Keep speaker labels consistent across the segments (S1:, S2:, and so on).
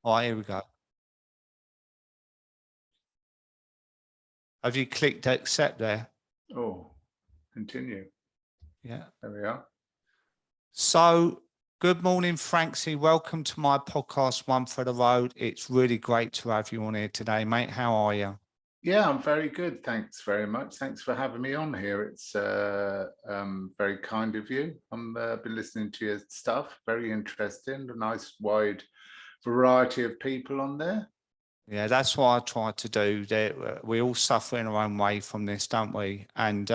S1: Oh, here we go. Have you clicked accept there?
S2: Oh, continue.
S1: Yeah.
S2: There we are.
S1: So, good morning, Franxy. Welcome to my podcast, One for the Road. It's really great to have you on here today, mate. How are you?
S2: Yeah, I'm very good. Thanks very much. Thanks for having me on here. It's very kind of you. I've been listening to your stuff. Very interesting. A nice wide variety of people on there.
S1: Yeah, that's what I try to do. We all suffer in our own way from this, don't we? And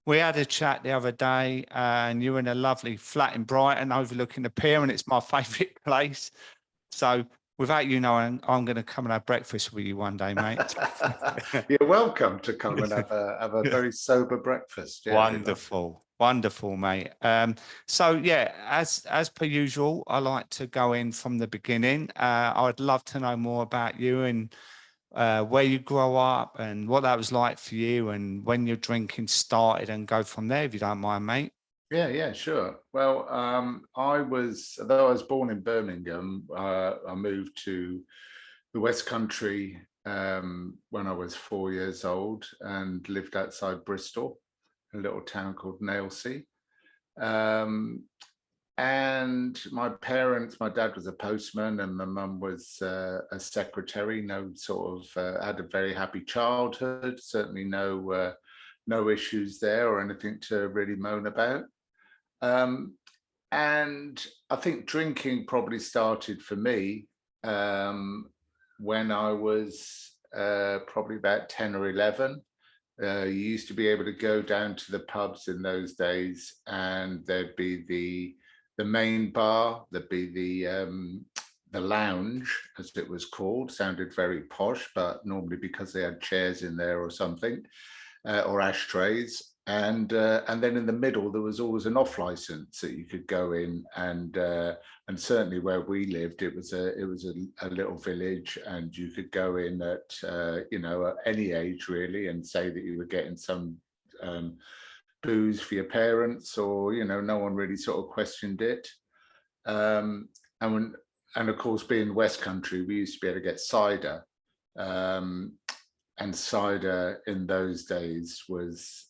S1: we had a chat the other day, and you're in a lovely flat in Brighton overlooking the pier, and it's my favourite place. So without you knowing, I'm going to come and have breakfast with you one day, mate.
S2: You're welcome to come and have a very sober breakfast. Yeah,
S1: Wonderful, mate. So yeah, as per usual, I like to go in from the beginning. I'd love to know more about you and where you grow up and what that was like for you and when your drinking started, and go from there, if you don't mind, mate.
S2: Yeah, sure. Well, although I was born in Birmingham, I moved to the West Country when I was 4 years old and lived outside Bristol, a little town called Nailsea. And my dad was a postman and my mum was a secretary. Had a very happy childhood, certainly no issues there or anything to really moan about. And I think drinking probably started for me when I was probably about 10 or 11. You used to be able to go down to the pubs in those days, and there'd be the main bar, there'd be the lounge, as it was called. Sounded very posh, but normally because they had chairs in there or something, or ashtrays. And then in the middle there was always an off license that you could go in, and certainly where we lived, it was a little village, and you could go in at at any age really, and say that you were getting some booze for your parents, or no one really sort of questioned it. And of course, being West Country, we used to be able to get cider. And cider in those days was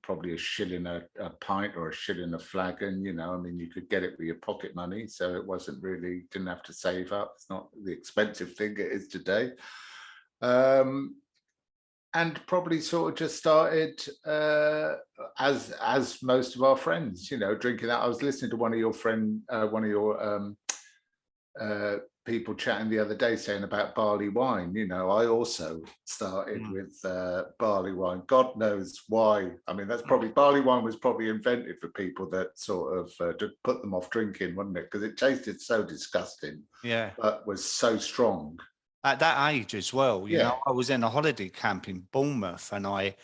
S2: probably a shilling a pint or a shilling a flagon. You could get it with your pocket money, so it wasn't really, didn't have to save up. It's not the expensive thing it is today. And probably sort of just started as most of our friends, drinking that. I was listening to one of your people chatting the other day saying about barley wine. I also started with barley wine. God knows why. I mean, barley wine was probably invented for people that sort of to put them off drinking, wasn't it? Because it tasted so disgusting, but was so strong.
S1: At that age as well, I was in a holiday camp in Bournemouth, and I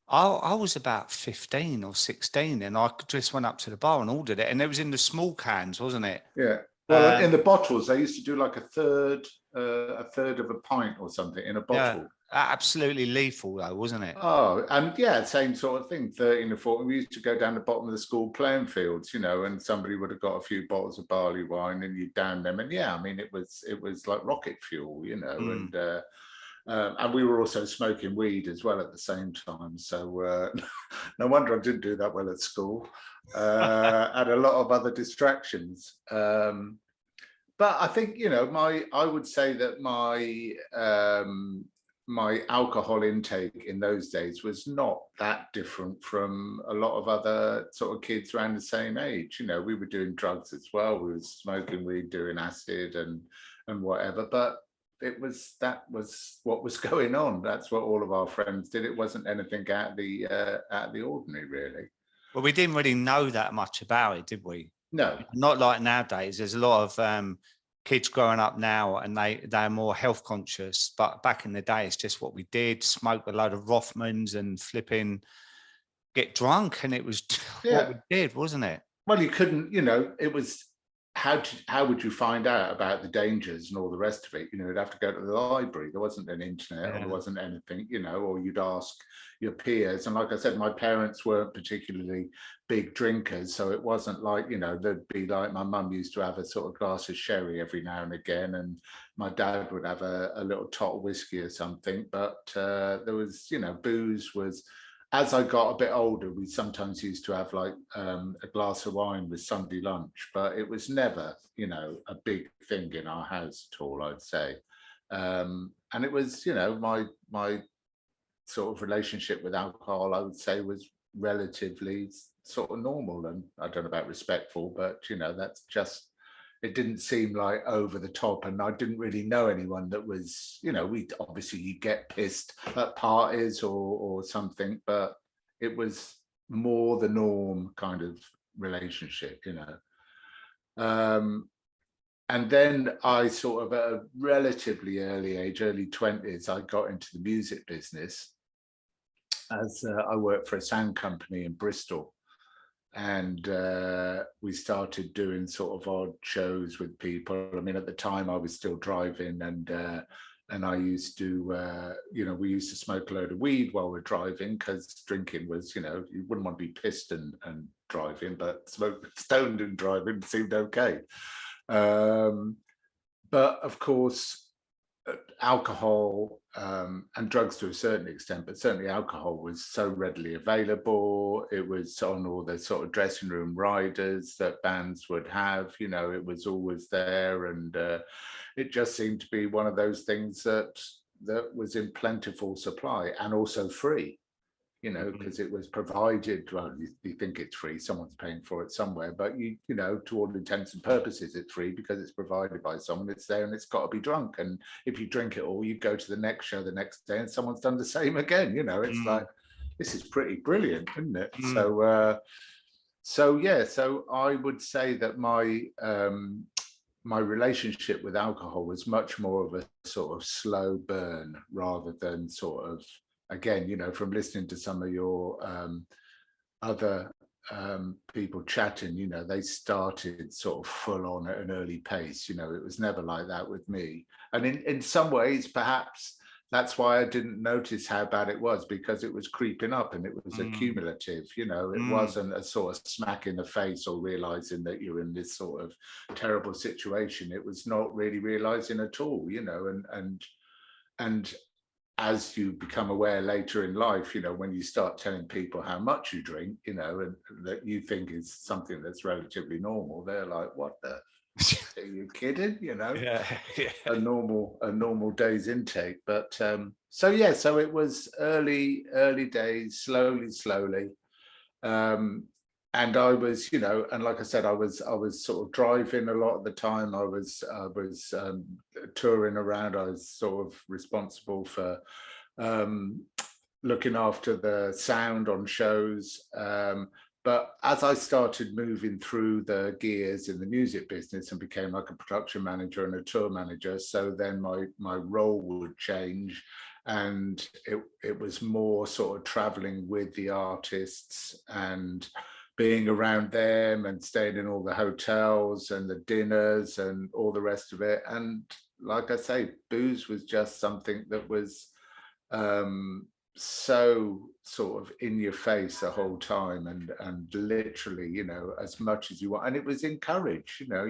S1: was about 15 or 16, and I just went up to the bar and ordered it, and it was in the small cans, wasn't it?
S2: Yeah. Well, in the bottles, they used to do like a third of a pint or something in a bottle.
S1: Yeah, absolutely lethal though, wasn't it?
S2: Oh, and yeah, same sort of thing, 13 or 14. We used to go down the bottom of the school playing fields, and somebody would have got a few bottles of barley wine and you down them. And yeah, I mean, it was like rocket fuel, and we were also smoking weed as well at the same time. So no wonder I didn't do that well at school. Had a lot of other distractions. But I think, I would say that my alcohol intake in those days was not that different from a lot of other sort of kids around the same age. We were doing drugs as well. We were smoking weed, doing acid and whatever, but that was what was going on. That's what all of our friends did. It wasn't anything out of the ordinary, really.
S1: Well, we didn't really know that much about it, did we?
S2: No.
S1: Not like nowadays. There's a lot of kids growing up now, and they're more health conscious. But back in the day, it's just what we did: smoke a load of Rothmans and flipping get drunk, and it was what we did, wasn't it?
S2: Well, you couldn't. It was how would you find out about the dangers and all the rest of it? You know, you'd have to go to the library. There wasn't an internet, or there wasn't anything, you know, or you'd ask your peers. And like I said, my parents weren't particularly big drinkers, so it wasn't like, you know, there'd be like, my mum used to have a sort of glass of sherry every now and again, and my dad would have a little tot of whiskey or something. But there was, you know, booze was, as I got a bit older, we sometimes used to have like a glass of wine with Sunday lunch, but it was never, you know, a big thing in our house at all, I'd say. And it was, you know, my sort of relationship with alcohol, I would say, was relatively sort of normal. And I don't know about respectful, but, you know, that's just, it didn't seem like over the top. And I didn't really know anyone that was, you know, we obviously, you get pissed at parties or something, but it was more the norm kind of relationship, you know. And then I sort of, at a relatively early age, early 20s, I got into the music business, as I worked for a sound company in Bristol. And we started doing sort of odd shows with people. I mean, at the time I was still driving, and I used to, you know, we used to smoke a load of weed while we're driving, because drinking was, you know, you wouldn't want to be pissed and driving, but stoned and driving seemed okay. But of course, alcohol and drugs to a certain extent, but certainly alcohol was so readily available. It was on all the sort of dressing room riders that bands would have, you know, it was always there. And it just seemed to be one of those things that was in plentiful supply, and also free, you know, because it was provided. Well, you think it's free, someone's paying for it somewhere, but you know, to all intents and purposes, it's free because it's provided by someone. It's there, and it's got to be drunk. And if you drink it all, you go to the next show the next day, and someone's done the same again. You know, it's like, this is pretty brilliant, isn't it? So yeah, so I would say that my relationship with alcohol was much more of a sort of slow burn, rather than sort of, again, you know, from listening to some of your other people chatting, you know, they started sort of full on at an early pace. You know, it was never like that with me. And in some ways, perhaps that's why I didn't notice how bad it was, because it was creeping up and it was accumulative. You know, it wasn't a sort of smack in the face or realizing that you're in this sort of terrible situation. It was not really realizing at all, you know, and as you become aware later in life, you know, when you start telling people how much you drink, you know, and that you think is something that's relatively normal, they're like, what the, are you kidding? You know, a normal day's intake. But so yeah, so it was early days, slowly. And I was, you know, and like I said, I was sort of driving a lot of the time. I was touring around. I was sort of responsible for looking after the sound on shows. But as I started moving through the gears in the music business and became like a production manager and a tour manager, so then my role would change, and it was more sort of traveling with the artists and being around them and staying in all the hotels and the dinners and all the rest of it. And like I say, booze was just something that was so sort of in your face the whole time, and literally, you know, as much as you want. And it was encouraged, you know,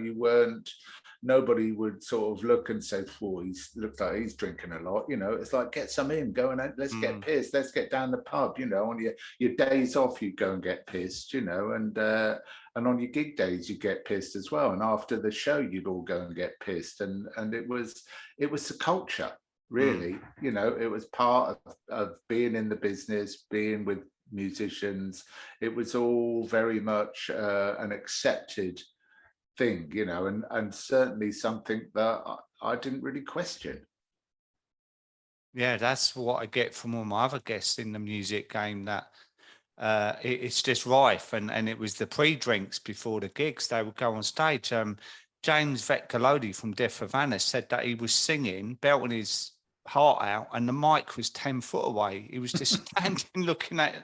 S2: nobody would sort of look and say, oh, he looks like he's drinking a lot. You know, it's like, get some in, go and let's get pissed, let's get down the pub, you know, on your days off, you go and get pissed, you know, and on your gig days, you get pissed as well. And after the show, you'd all go and get pissed. And it was the culture, really. You know, it was part of being in the business, being with musicians. It was all very much an accepted thing, you know, and certainly something that I didn't really question.
S1: Yeah, that's what I get from all my other guests in the music game, that it's just rife. And it was the pre-drinks before the gigs. They would go on stage. James Vetkalodi from Death of Anna said that he was singing, belting his heart out, and the mic was 10 foot away. He was just standing looking at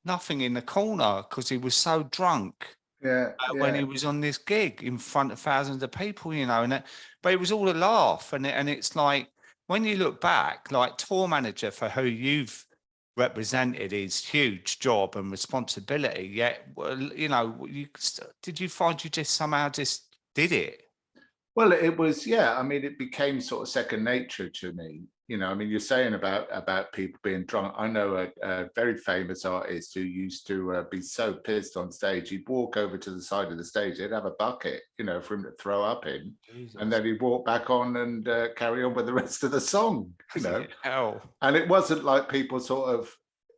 S1: nothing in the corner because he was so drunk.
S2: Yeah,
S1: when he
S2: yeah.
S1: was on this gig in front of thousands of people, you know, but it was all a laugh. And it's like, when you look back, like tour manager for who you've represented is huge job and responsibility. Yet, well, you know, did you find you just somehow just did it?
S2: Well, it was, yeah. I mean, it became sort of second nature to me. You know, I mean, you're saying about people being drunk. I know a very famous artist who used to be so pissed on stage, he'd walk over to the side of the stage, he'd have a bucket, you know, for him to throw up in, and
S1: Jesus.
S2: then he'd walk back on and carry on with the rest of the song, you know.
S1: Hell.
S2: And it wasn't like people sort of,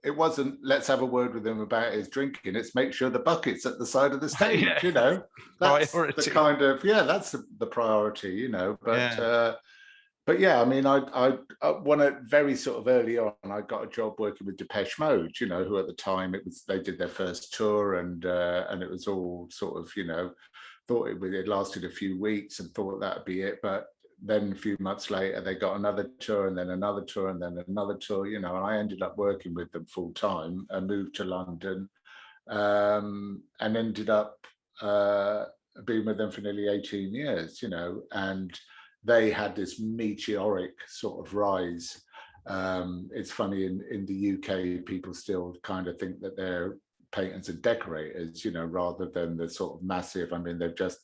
S2: it wasn't let's have a word with him about his drinking, it's make sure the bucket's at the side of the stage, you know. That's the
S1: Priority.
S2: kind of, yeah, that's the priority, you know.
S1: Yeah.
S2: But yeah, I mean, I when I very sort of early on, I got a job working with Depeche Mode, you know, who at the time it was, they did their first tour, and it was all sort of, you know, thought it lasted a few weeks and thought that'd be it. But then a few months later, they got another tour, and then another tour, and then another tour, you know, and I ended up working with them full time and moved to London, and ended up being with them for nearly 18 years, you know, and they had this meteoric sort of rise. It's funny, in the UK, people still kind of think that they're painters and decorators, you know, rather than the sort of massive. I mean, they've just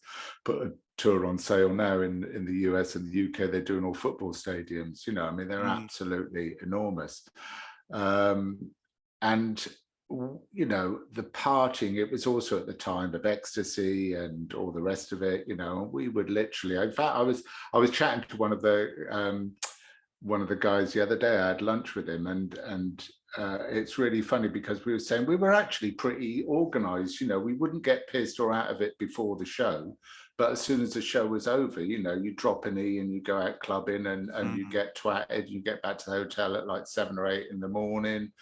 S2: put a tour on sale now in the US and the UK. They're doing all football stadiums, you know. I mean, they're absolutely enormous. And you know, the partying, it was also at the time of Ecstasy and all the rest of it, you know. We would literally, in fact, I was chatting to one of the guys the other day. I had lunch with him, and it's really funny because we were saying we were actually pretty organized, you know. We wouldn't get pissed or out of it before the show, but as soon as the show was over, you know, you drop an E and you go out clubbing, and you get twatted, you get back to the hotel at like 7 or 8 in the morning,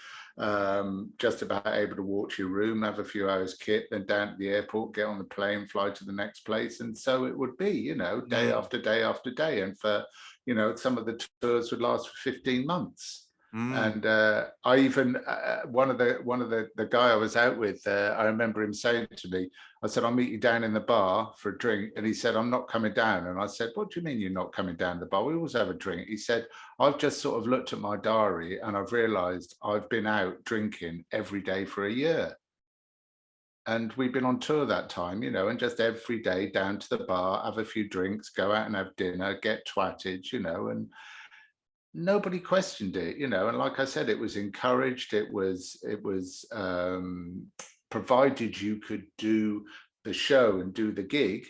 S2: just about able to walk to your room, have a few hours kit, then down to the airport, get on the plane, fly to the next place. And so it would be, you know, day after day after day. And for, you know, some of the tours would last for 15 months. And I even one of the guy I was out with, I remember him saying to me, I said, I'll meet you down in the bar for a drink. And he said, I'm not coming down. And I said, what do you mean you're not coming down to the bar? We always have a drink. He said, I've just sort of looked at my diary and I've realized I've been out drinking every day for a year. And we've been on tour that time, you know, and just every day down to the bar, have a few drinks, go out and have dinner, get twatted, you know, and nobody questioned it, you know. And like I said, it was encouraged. It was provided you could do the show and do the gig,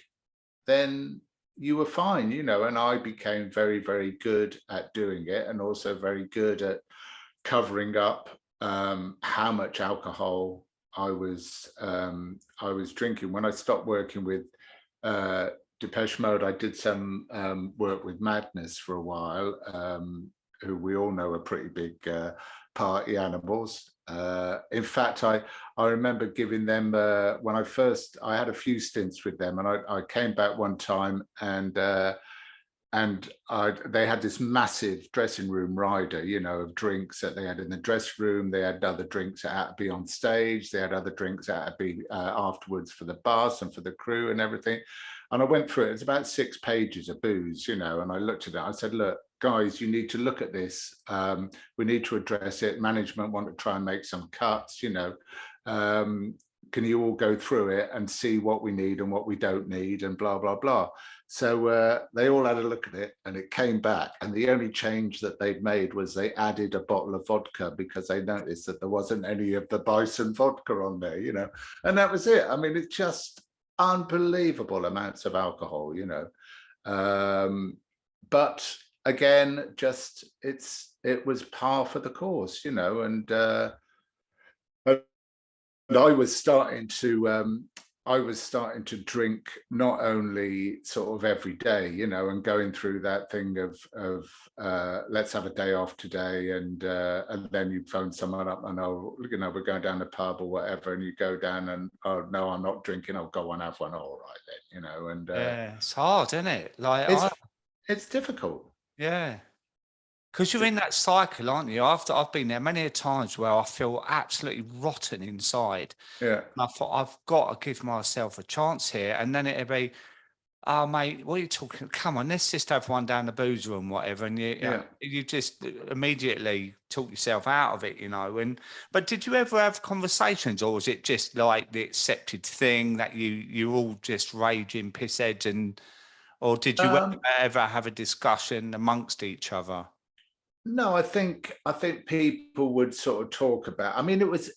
S2: then you were fine, you know. And I became very, very good at doing it, and also very good at covering up how much alcohol I was drinking. When I stopped working with Depeche Mode, I did some work with Madness for a while, who we all know are pretty big party animals. In fact, I remember giving them, when I had a few stints with them, and I came back one time, and they had this massive dressing room rider, you know, of drinks that they had in the dressing room. They had other drinks that had to be on stage. They had other drinks that had to be afterwards for the bus and for the crew and everything. And I went through it. It's about 6 pages of booze, you know, and I looked at it. I said, look, guys, you need to look at this. We need to address it. Management want to try and make some cuts, you know. Can you all go through it and see what we need and what we don't need, and blah, blah, blah. So they all had a look at it, and it came back. And the only change that they'd made was they added a bottle of vodka because they noticed that there wasn't any of the bison vodka on there, you know. And that was it. I mean, it's just unbelievable amounts of alcohol, you know. But again, just it was par for the course, you know. And I was starting to drink not only sort of every day, you know, and going through that thing of let's have a day off today, and then you phone someone up and, oh, you know, we're going down the pub or whatever, and you go down and, oh no, I'm not drinking. I'll go and have one. All right then, you know. And
S1: yeah, it's hard, isn't it? Like
S2: it's difficult.
S1: yeah. Because you're in that cycle, aren't you? I've been there many a times where I feel absolutely rotten inside.
S2: Yeah.
S1: And I thought I've got to give myself a chance here, and then it'd be, oh mate, what are you talking? Come on, let's just have one down the boozer and whatever, and
S2: Yeah.
S1: you just immediately talk yourself out of it, you know. And but did you ever have conversations, or was it just like the accepted thing that you all just raging pissheads, and or did you
S2: Um,
S1: ever have a discussion amongst each other?
S2: No, I think people would sort of talk about. I mean, it was.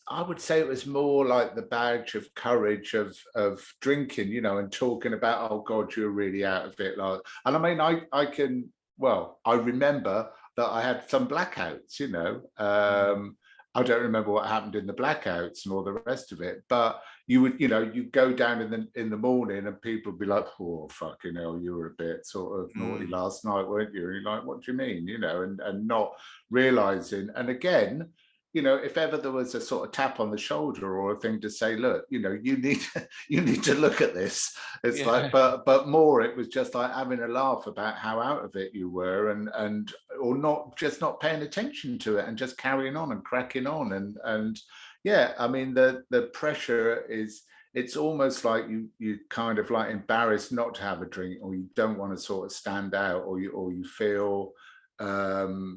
S2: I would say it was more like the badge of courage of drinking, you know, and talking about, oh God, you're really out of it. Like, and I mean, I can. Well, I remember that I had some blackouts. You know,
S1: Mm.
S2: I don't remember what happened in the blackouts and all the rest of it, but you would, you know, you go down in the morning and people would be like, oh fucking hell, you were a bit sort of naughty
S1: Mm.
S2: last night, weren't you? And you're like, what do you mean? You know, and not realizing. And again, you know, if ever there was a sort of tap on the shoulder or a thing to say, look, you know, you need you need to look at this. It's like,
S1: Yeah,
S2: but more, it was just like having a laugh about how out of it you were, and or not, just not paying attention to it and just carrying on and cracking on. And yeah, I mean, the pressure is, it's almost like you kind of like embarrassed not to have a drink, or you don't want to sort of stand out, or you feel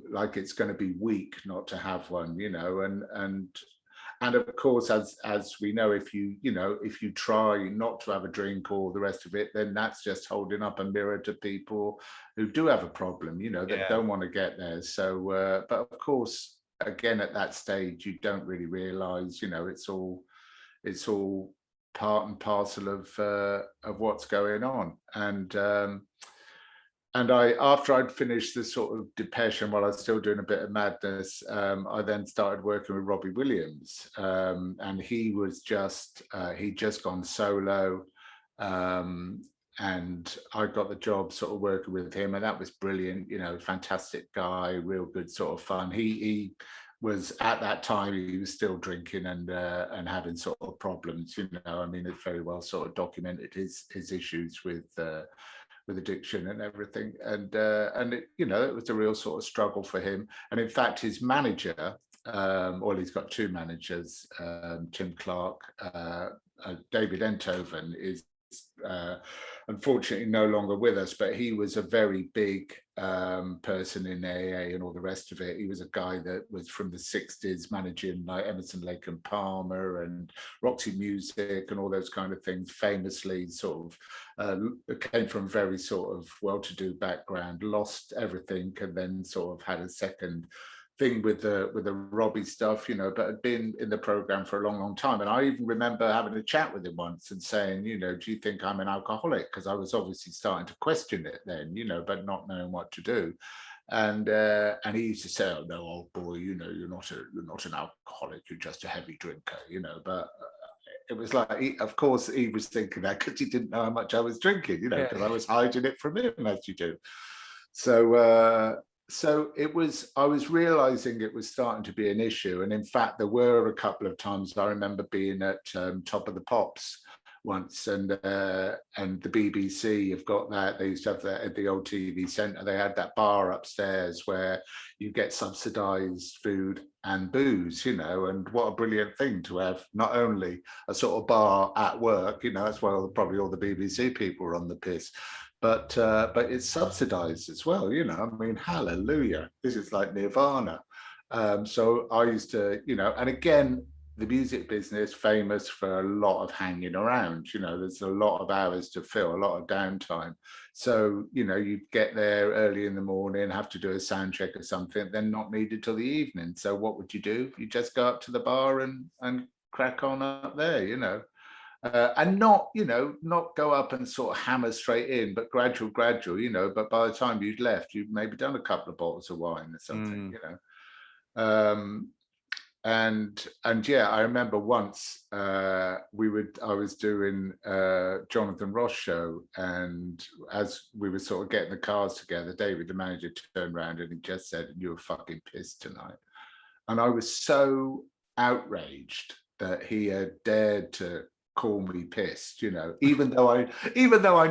S2: like it's going to be weak not to have one, you know. And of course, as we know, if if you try not to have a drink or the rest of it, then that's just holding up a mirror to people who do have a problem, you know, that
S1: yeah,
S2: don't want to get there. So but of course, again, at that stage, you don't really realize, you know, it's all part and parcel of what's going on. And I, after I'd finished the sort of Depeche, and while I was still doing a bit of madness, I then started working with Robbie Williams, and he was just he'd just gone solo, and I got the job sort of working with him, and that was brilliant. You know, fantastic guy, real good sort of fun. He was, at that time, he was still drinking and having sort of problems. You know, I mean, it's very well sort of documented his issues with addiction and everything. And it, you know, it was a real sort of struggle for him. And in fact, his manager, well, he's got two managers, Tim Clark, David Enthoven is unfortunately no longer with us, but he was a very big person in AA and all the rest of it. He was a guy that was from the 60s, managing like Emerson, Lake and Palmer and Roxy Music and all those kind of things. Famously sort of came from very sort of well-to-do background, lost everything, and then sort of had a second thing with the Robbie stuff, you know, but had been in the program for a long, long time. And I even remember having a chat with him once and saying, you know, do you think I'm an alcoholic? Because I was obviously starting to question it then, you know, but not knowing what to do. And he used to say, "Oh no, old boy, you know, you're not an alcoholic. You're just a heavy drinker, you know." But it was like, of course, he was thinking that because he didn't know how much I was drinking, you know, because I was hiding it from him, as you do. So it was, I was realizing it was starting to be an issue. And in fact, there were a couple of times I remember being at Top of the Pops once, and the BBC have got that. They used to have that at the old TV centre. They had that bar upstairs where you get subsidised food and booze, you know. And what a brilliant thing to have, not only a sort of bar at work, you know, that's why probably all the BBC people are on the piss, but it's subsidized as well, you know. I mean, hallelujah, this is like nirvana. So I used to, you know, and again, the music business famous for a lot of hanging around, you know. There's a lot of hours to fill, a lot of downtime. So, you know, you'd get there early in the morning, have to do a sound check or something, then not needed till the evening. So what would you do? You just go up to the bar and crack on up there, you know. And not, you know, not go up and sort of hammer straight in, but gradual, you know. But by the time you'd left, you'd maybe done a couple of bottles of wine or something,
S1: mm,
S2: you know. And yeah, I remember once I was doing Jonathan Ross show, and as we were sort of getting the cars together, David, the manager, turned around and he just said, "You were fucking pissed tonight." And I was so outraged that he had dared to call me pissed, you know, even though I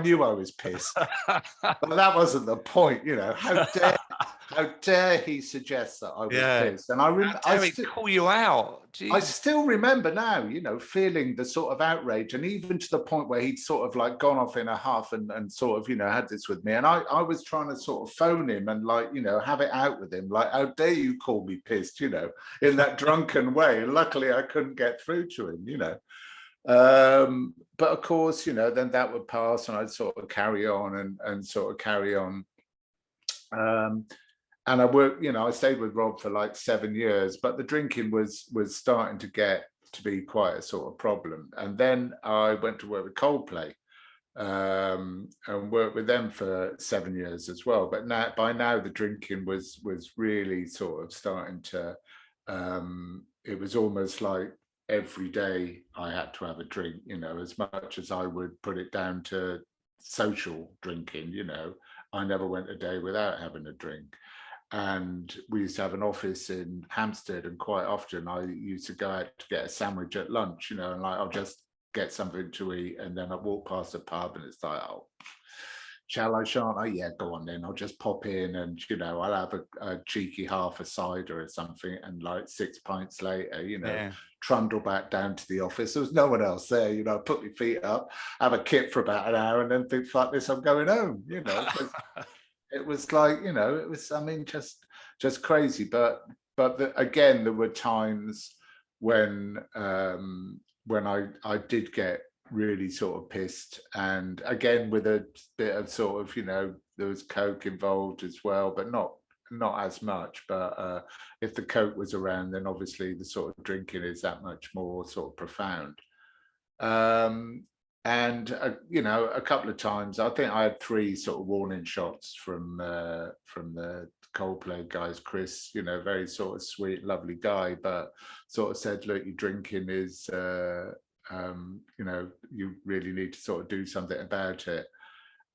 S2: knew I was pissed. But that wasn't the point, you know. How dare How dare he suggest that I was pissed? And
S1: How dare he call you out?
S2: I
S1: Jeez.
S2: still remember now, feeling the sort of outrage, and even to the point where he'd sort of like gone off in a huff and sort of, had this with me. And I was trying to sort of phone him and like, have it out with him. Like, how dare you call me pissed, in that drunken way. And luckily I couldn't get through to him. But of course, then that would pass and I'd sort of carry on and sort of carry on. And I worked, I stayed with Rob for like 7 years, but the drinking was starting to get to be quite a sort of problem. And then I went to work with Coldplay, and worked with them for 7 years as well. But by now the drinking was really sort of starting to, it was almost like every day I had to have a drink, as much as I would put it down to social drinking, I never went a day without having a drink. And we used to have an office in Hampstead, and quite often I used to go out to get a sandwich at lunch, and like I'll just get something to eat, and then I walk past the pub and it's like, oh, shall I, shan't I? Yeah, go on then. I'll just pop in and, I'll have a cheeky half a cider or something, and like 6 pints later, trundle back down to the office. There was no one else there, put my feet up, have a kip for about an hour and then think, fuck this, I'm going home, It was like, it was, I mean, just crazy. But again, there were times when I did get really sort of pissed, and again with a bit of sort of, there was coke involved as well, but not as much. But if the coke was around, then obviously the sort of drinking is that much more sort of profound. And a couple of times, I think I had 3 sort of warning shots from the Coldplay guys. Chris, very sort of sweet, lovely guy, but sort of said, look, your drinking is, you really need to sort of do something about it.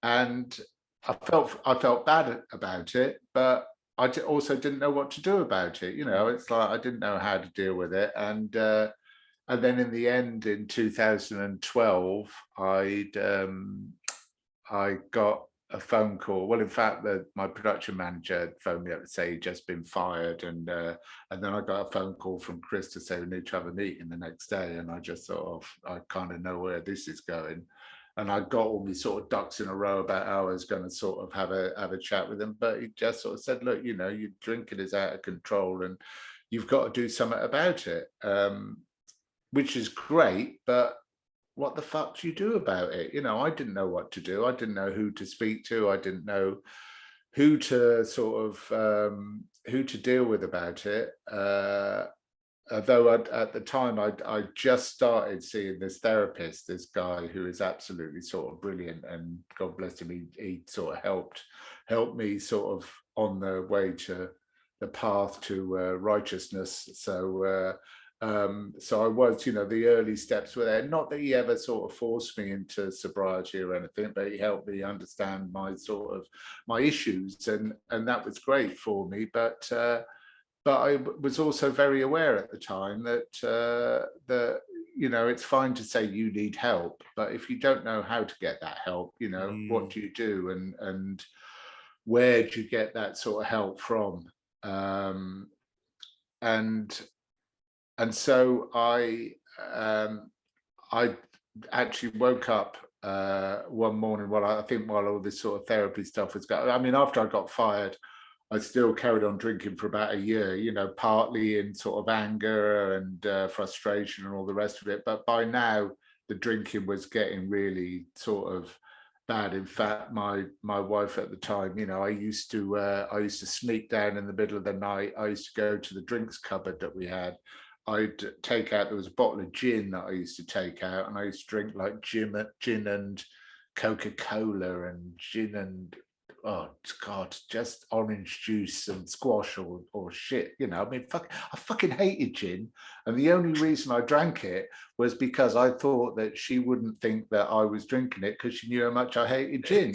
S2: And I felt bad about it, but I also didn't know what to do about it. It's like I didn't know how to deal with it. And then in the end, in 2012, I got a phone call. Well, in fact, my production manager phoned me up to say he'd just been fired, and then I got a phone call from Chris to say we need to have a meeting the next day. And I just thought, I kind of know where this is going. And I got all my sort of ducks in a row about how I was going to sort of have a chat with him. But he just sort of said, look, your drinking is out of control, and you've got to do something about it. Which is great, but what the fuck do you do about it? I didn't know what to do. I didn't know who to speak to. I didn't know who to sort of who to deal with about it. Although at the time I just started seeing this therapist, this guy who is absolutely sort of brilliant, and God bless him, he sort of helped me sort of on the way to the path to righteousness. So I was, the early steps were there. Not that he ever sort of forced me into sobriety or anything, but he helped me understand my issues, and that was great for me. But I was also very aware at the time that it's fine to say you need help, but if you don't know how to get that help, what do you do, and where do you get that sort of help from? And so I actually woke up one morning while all this sort of therapy stuff was going. I mean, after I got fired, I still carried on drinking for about a year, partly in sort of anger and frustration and all the rest of it. But by now, the drinking was getting really sort of bad. In fact, my wife at the time, I used to sneak down in the middle of the night. I used to go to the drinks cupboard that we had. I'd take out, there was a bottle of gin that I used to take out, and I used to drink like gin and Coca-Cola and gin and, oh God, just orange juice and squash or shit, I mean, I fucking hated gin. And the only reason I drank it was because I thought that she wouldn't think that I was drinking it because she knew how much I hated gin,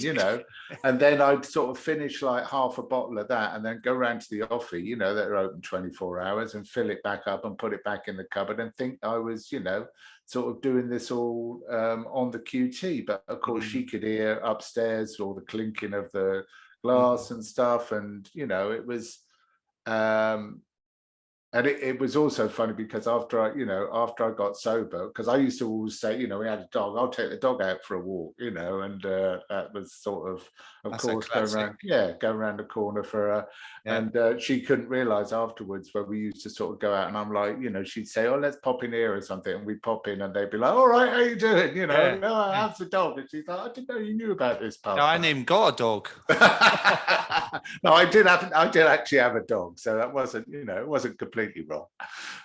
S2: And then I'd sort of finish like half a bottle of that and then go around to the office, that are open 24 hours, and fill it back up and put it back in the cupboard and think I was, sort of doing this all on the QT. But of course she could hear upstairs all the clinking of the glass and stuff. And, you know, it was, and it was also funny because after I got sober, because I used to always say, you know, we had a dog, I'll take the dog out for a walk, you know, and that was sort of
S1: That's
S2: course, going around the corner for her.
S1: Yeah.
S2: And she couldn't realize afterwards where we used to sort of go out, and I'm like, you know, she'd say, oh, let's pop in here or something, and we'd pop in and they'd be like, all right, how you doing? You know, no, how's the dog? And she's like, I didn't know you knew about this pub.
S1: No, I ain't even got a dog.
S2: No, I did actually have a dog, so that wasn't, you know, it wasn't completely wrong.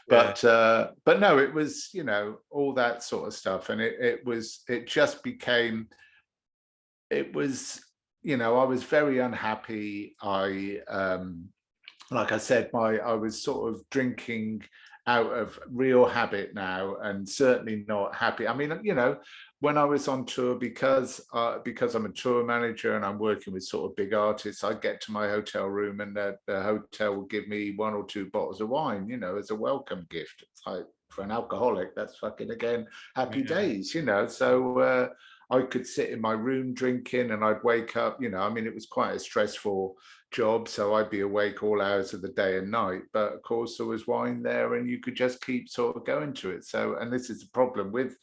S2: But no, it was, you know, all that sort of stuff. And it just became, it was, you know, I was very unhappy. I like I said, I was sort of drinking out of real habit now, and certainly not happy. I mean, you know, when I was on tour, because I'm a tour manager and I'm working with sort of big artists, I get to my hotel room and the hotel will give me 1 or 2 bottles of wine, you know, as a welcome gift. It's like, for an alcoholic, that's fucking, again, happy days, you know. So I could sit in my room drinking, and I'd wake up, you know, I mean, it was quite a stressful job, so I'd be awake all hours of the day and night, but of course there was wine there and you could just keep sort of going to it. So, and this is the problem with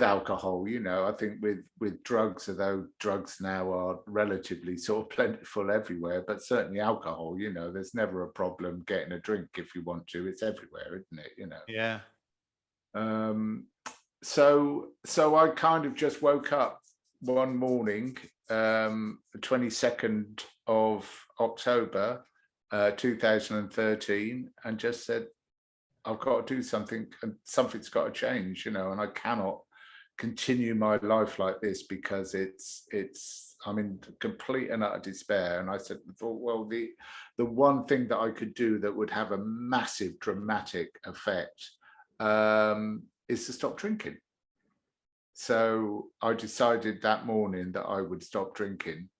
S2: alcohol, you know, I think with drugs, although drugs now are relatively sort of plentiful everywhere, but certainly alcohol, you know, there's never a problem getting a drink if you want to. It's everywhere, isn't it? You know.
S1: Yeah.
S2: So I kind of just woke up one morning, the 22nd of October 2013, and just said, I've got to do something, and something's got to change, you know, and I cannot continue my life like this, because I'm in complete and utter despair. And I thought, well, the one thing that I could do that would have a massive dramatic effect is to stop drinking. So I decided that morning that I would stop drinking,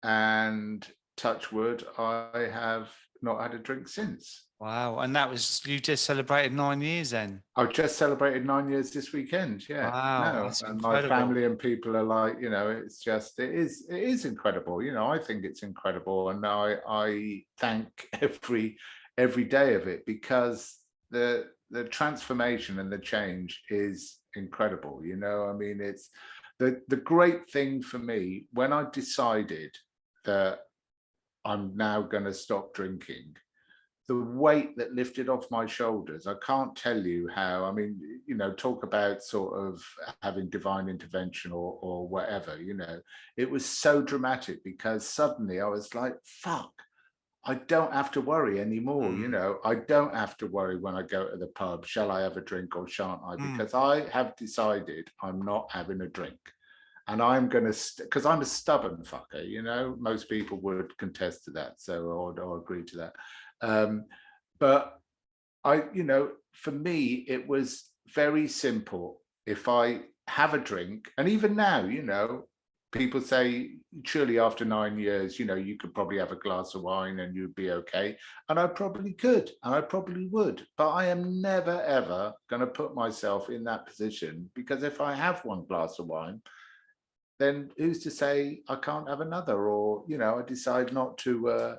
S2: and touch wood, I have not had a drink since.
S1: Wow. And that was, you just celebrated 9 years then?
S2: I've just celebrated 9 years this weekend. Yeah.
S1: Wow.
S2: No, and my family and people are like, you know, it's just, it is incredible. You know, I think it's incredible. And I thank every day of it, because the transformation and the change is incredible. You know, I mean, it's the great thing for me when I decided that I'm now going to stop drinking, the weight that lifted off my shoulders, I can't tell you how. I mean, you know, talk about sort of having divine intervention or whatever, you know, it was so dramatic, because suddenly I was like, fuck, I don't have to worry anymore. You know, I don't have to worry when I go to the pub, shall I have a drink or shan't I? Because I have decided I'm not having a drink. And I'm going to, because I'm a stubborn fucker, you know, most people would contest to that. So, or agree to that. But I, you know, for me, it was very simple. If I have a drink, and even now, you know, people say, surely after 9 years, you know, you could probably have a glass of wine and you'd be okay. And I probably could, and I probably would, but I am never, ever going to put myself in that position, because if I have one glass of wine, then who's to say I can't have another? Or, you know, I decide not to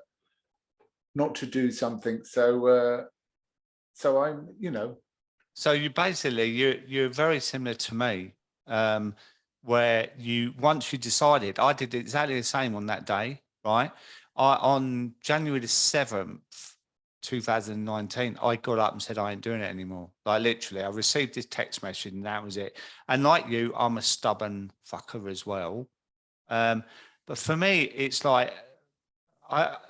S2: do something. So I'm, you know.
S1: So you basically, you're very similar to me, where once you decided, I did exactly the same on that day, right? On January the 7th, 2019, I got up and said, I ain't doing it anymore. Like, literally, I received this text message and that was it. And like you, I'm a stubborn fucker as well. But for me, it's like,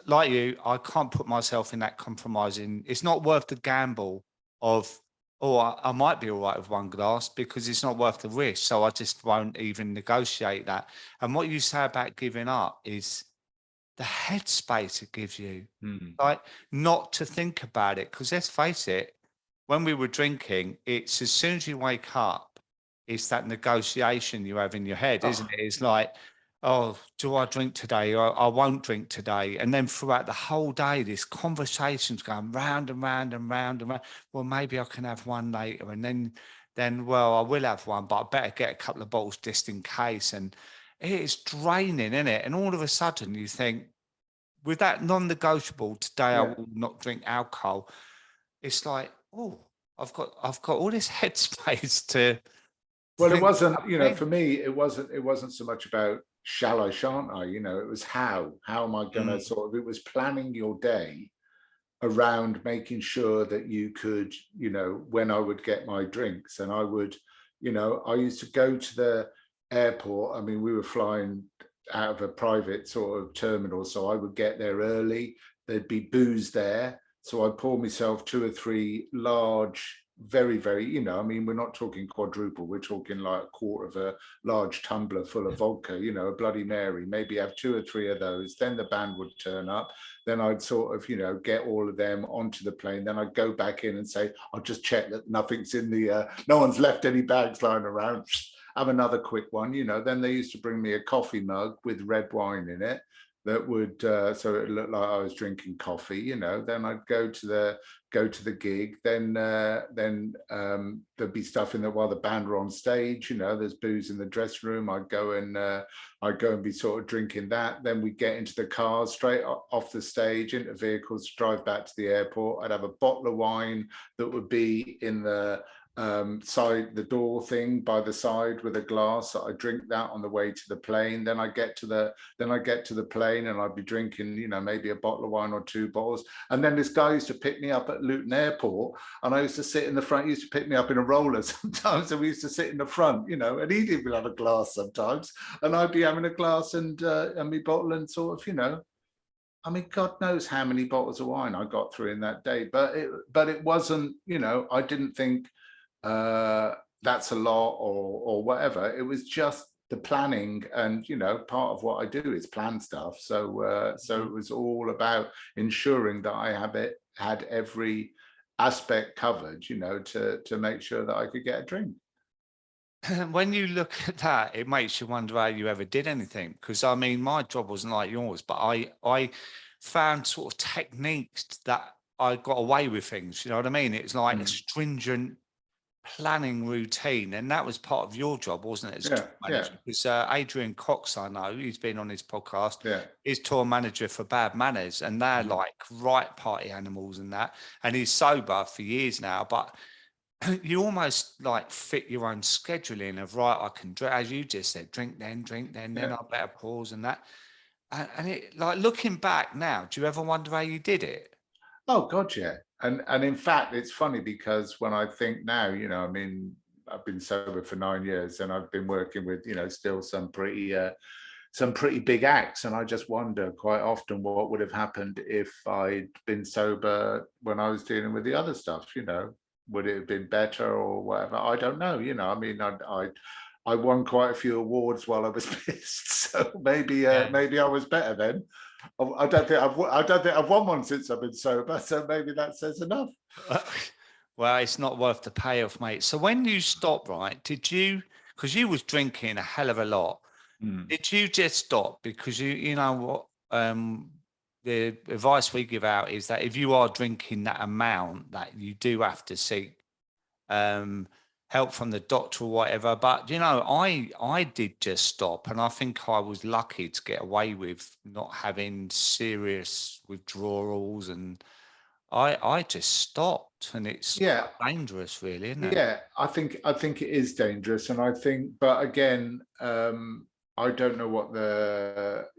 S1: like you, I can't put myself in that compromising. It's not worth the gamble of, I might be all right with one glass, because it's not worth the risk. So I just won't even negotiate that. And what you say about giving up is the headspace it gives you, like, not to think about it. Because let's face it, when we were drinking, it's as soon as you wake up, it's that negotiation you have in your head, isn't it? It's like, oh, do I drink today? Or I won't drink today. And then throughout the whole day, this conversation's going round and round and round and round. Well, maybe I can have one later. And then, well, I will have one, but I better get a couple of bottles just in case. And it's draining, isn't it? And all of a sudden you think, with that non-negotiable, today I
S2: Yeah.
S1: will not drink alcohol. It's like, oh, I've got all this headspace to
S2: Well, it
S1: think
S2: wasn't,
S1: about
S2: you know,
S1: things.
S2: for me, it wasn't so much about shall I, shan't I? You know, it was how am I going to
S1: Mm.
S2: sort of, it was planning your day around making sure that you could, you know, when I would get my drinks, and I would, you know, I used to go to the airport. I mean, we were flying out of a private sort of terminal, so I would get there early. There'd be booze there, so I'd pour myself 2 or 3 large, very, very, you know, I mean, we're not talking quadruple, we're talking like a quarter of a large tumbler full of vodka, you know, a Bloody Mary, maybe have 2 or 3 of those. Then the band would turn up. Then I'd sort of, you know, get all of them onto the plane. Then I'd go back in and say, I'll just check that nothing's in the, no one's left any bags lying around. Have another quick one, you know. Then they used to bring me a coffee mug with red wine in it that would, so it looked like I was drinking coffee, you know. Then I'd go to the gig. Then there'd be stuff in there while the band were on stage, you know. There's booze in the dressing room. I'd go and be sort of drinking that. Then we'd get into the cars straight off the stage, into vehicles, drive back to the airport. I'd have a bottle of wine that would be in the side, the door thing by the side with a glass. I drink that on the way to the plane. Then I get to the plane and I'd be drinking, you know, maybe a bottle of wine or 2 bottles. And then this guy used to pick me up at Luton Airport, and I used to sit in the front. He used to pick me up in a roller sometimes, and we used to sit in the front, you know, and he'd even have a glass sometimes, and I'd be having a glass and me bottle, and sort of, you know, I mean, God knows how many bottles of wine I got through in that day. But it wasn't, you know, I didn't think that's a lot or whatever. It was just the planning, and, you know, part of what I do is plan stuff. So it was all about ensuring that I had every aspect covered, you know, to make sure that I could get a drink.
S1: When you look at that, it makes you wonder how you ever did anything. Because I mean, my job wasn't like yours, but I found sort of techniques that I got away with things. You know what I mean? It's like a stringent planning routine, and that was part of your job, wasn't it, as
S2: Yeah,
S1: tour
S2: yeah,
S1: manager? Because Adrian Cox, I know, he's been on his podcast,
S2: yeah.
S1: is tour manager for Bad Manners, and they're like right party animals and that. And he's sober for years now, but you almost like fit your own scheduling of, right, I can drink, as you just said, drink then
S2: Yeah.
S1: I better pause and that. And it, like, looking back now, do you ever wonder how you did it?
S2: Oh God, yeah. And in fact, it's funny because when I think now, you know, I mean, I've been sober for 9 years, and I've been working with, you know, still some pretty big acts, and I just wonder quite often what would have happened if I'd been sober when I was dealing with the other stuff. You know, would it have been better or whatever? I don't know. You know, I mean, I won quite a few awards while I was pissed, so maybe I was better then. I don't think I've won one since I've been sober, so maybe that says enough.
S1: Well, it's not worth the payoff, mate. So when you stopped, right, did you, because you was drinking a hell of a lot,
S2: Mm.
S1: did you just stop because you know what, the advice we give out is that if you are drinking that amount, that you do have to seek um, help from the doctor or whatever. But you know, I did just stop, and I think I was lucky to get away with not having serious withdrawals, and I just stopped, and it's
S2: Yeah,
S1: quite dangerous, really, isn't it?
S2: yeah. I think it is dangerous, and I think, but again, I don't know what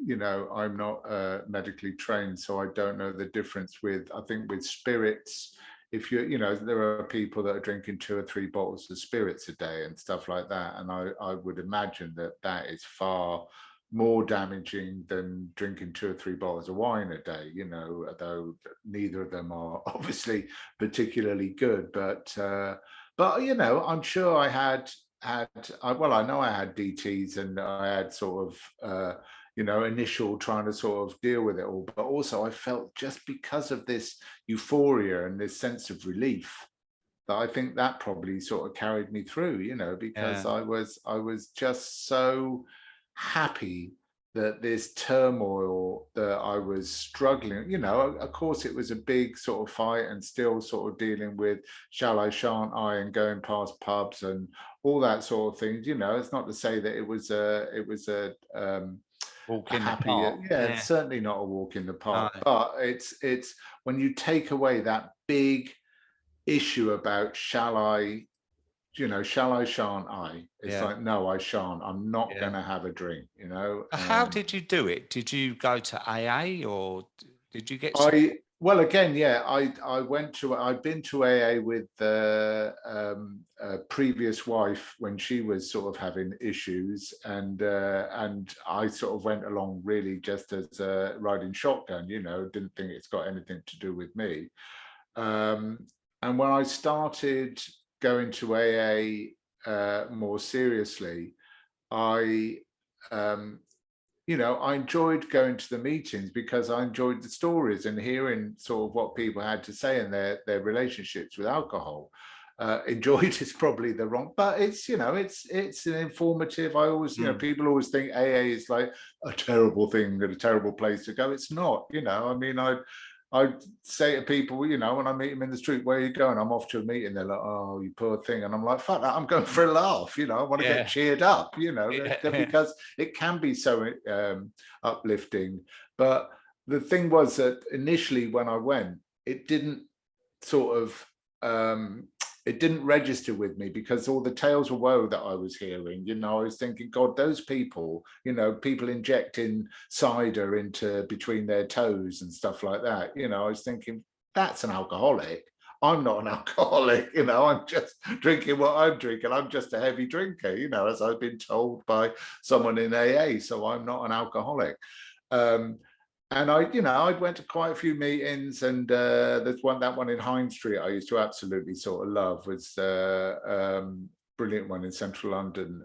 S2: you know, I'm not medically trained, so I don't know the difference with. I think with spirits, if you know, there are people that are drinking 2 or 3 bottles of spirits a day and stuff like that, and I would imagine that that is far more damaging than drinking 2 or 3 bottles of wine a day. You know, although neither of them are obviously particularly good, but you know, I'm sure I know I had DTs, and I had sort of you know, initial trying to sort of deal with it all, but also I felt, just because of this euphoria and this sense of relief, that I think that probably sort of carried me through, you know, because
S1: Yeah.
S2: I was just so happy that this turmoil that I was struggling, you know, of course it was a big sort of fight, and still sort of dealing with shall I, shan't I, and going past pubs and all that sort of thing. You know, it's not to say that it was a
S1: walk
S2: a
S1: in the
S2: happy,
S1: park.
S2: it's certainly not a walk in the park.
S1: No.
S2: But it's when you take away that big issue about shall I, shall I, shan't I? It's
S1: Yeah.
S2: like, no, I shan't. I'm not
S1: Yeah.
S2: going to have a drink,
S1: How did you do it? Did you go to AA or did you get
S2: Well, again, yeah, I've been to AA with the previous wife when she was sort of having issues, and I sort of went along really just as riding shotgun, didn't think it's got anything to do with me. And when I started going to AA more seriously, I I enjoyed going to the meetings because I enjoyed the stories and hearing sort of what people had to say in their relationships with alcohol. Enjoyed is probably the wrong, but it's it's an informative. I always people always think AA is like a terrible thing and a terrible place to go. It's not. I mean, I say to people, when I meet them in the street, where are you going? I'm off to a meeting. They're like, oh, you poor thing. And I'm like, fuck that, I'm going for a laugh. I want to get cheered up, because it can be so uplifting. But the thing was that initially when I went, it didn't sort of, it didn't register with me because all the tales of woe that I was hearing, I was thinking, God, those people, people injecting cider into between their toes and stuff like that. I was thinking, that's an alcoholic. I'm not an alcoholic, I'm just drinking what I'm drinking. I'm just a heavy drinker, as I've been told by someone in AA. So I'm not an alcoholic. And I went to quite a few meetings, and there's that one in High Street I used to absolutely sort of love, was brilliant one in central London.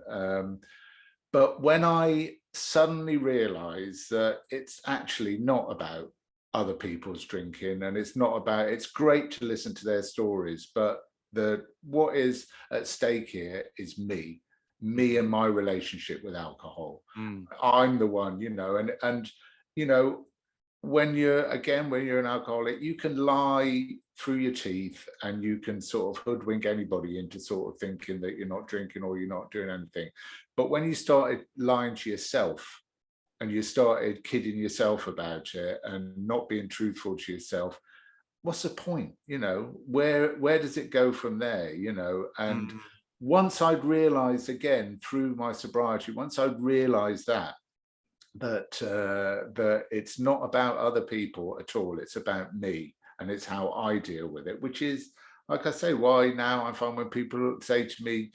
S2: But when I suddenly realized that it's actually not about other people's drinking, and it's great to listen to their stories, but what is at stake here is me and my relationship with alcohol. I'm the one, and when you're an alcoholic, you can lie through your teeth and you can sort of hoodwink anybody into sort of thinking that you're not drinking or you're not doing anything. But when you started lying to yourself and you started kidding yourself about it and not being truthful to yourself, what's the point? Where does it go from there? And once I'd realized, again, through my sobriety, once I'd realized that it's not about other people at all, it's about me, and it's how I deal with it, which is, like I say, why now I find when people say to me,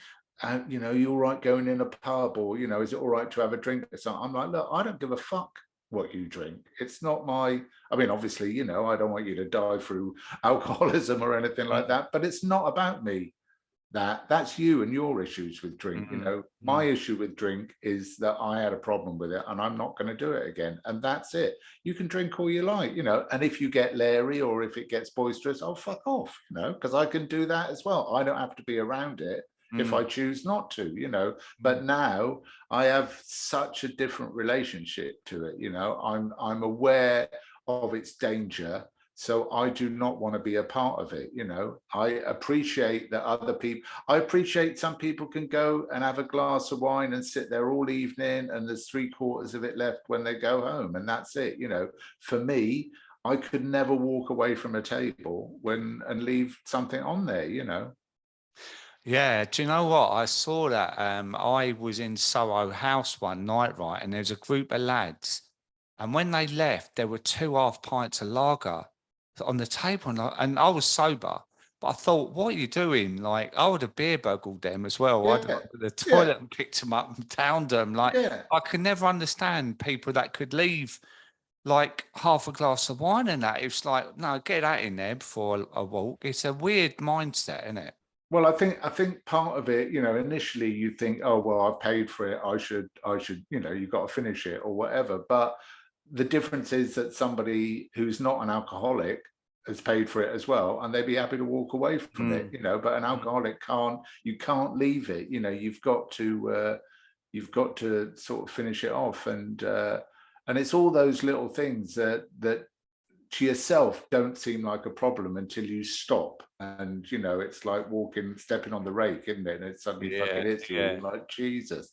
S2: you're all right going in a pub, or is it all right to have a drink? So I'm like, look, I don't give a fuck what you drink. It's not I mean, obviously, I don't want you to die through alcoholism or anything like that, but it's not about me. That's you and your issues with drink. My issue with drink is that I had a problem with it and I'm not going to do it again, and that's it. You can drink all you like, and if you get leery or if it gets boisterous, I'll fuck off, because I can do that as well. I don't have to be around it if I choose not to, but now I have such a different relationship to it. I'm aware of its danger. So I do not want to be a part of it. I appreciate that I appreciate some people can go and have a glass of wine and sit there all evening and there's 3/4 of it left when they go home and that's it. For me, I could never walk away from a table and leave something on there.
S1: Yeah, do you know what? I saw that. I was in Soho House one night, right? And there's a group of lads. And when they left, there were 2 half pints of lager on the table. And I was sober. But I thought, what are you doing? Like, I would have beer burgled them as well. I'd
S2: Yeah,
S1: gone to the toilet and picked them up and downed them. Like,
S2: yeah.
S1: I could never understand people that could leave like half a glass of wine and that. It's like, no, get that in there before a walk. It's a weird mindset, isn't it?
S2: Well, I think part of it, initially you think, oh well, I paid for it, I should, you've got to finish it or whatever. But the difference is that somebody who's not an alcoholic has paid for it as well, and they'd be happy to walk away from it, But an alcoholic you can't leave it, you've got to sort of finish it off, and it's all those little things that to yourself don't seem like a problem until you stop, and it's like stepping on the rake, isn't it? And it suddenly fucking hits you, like, Jesus,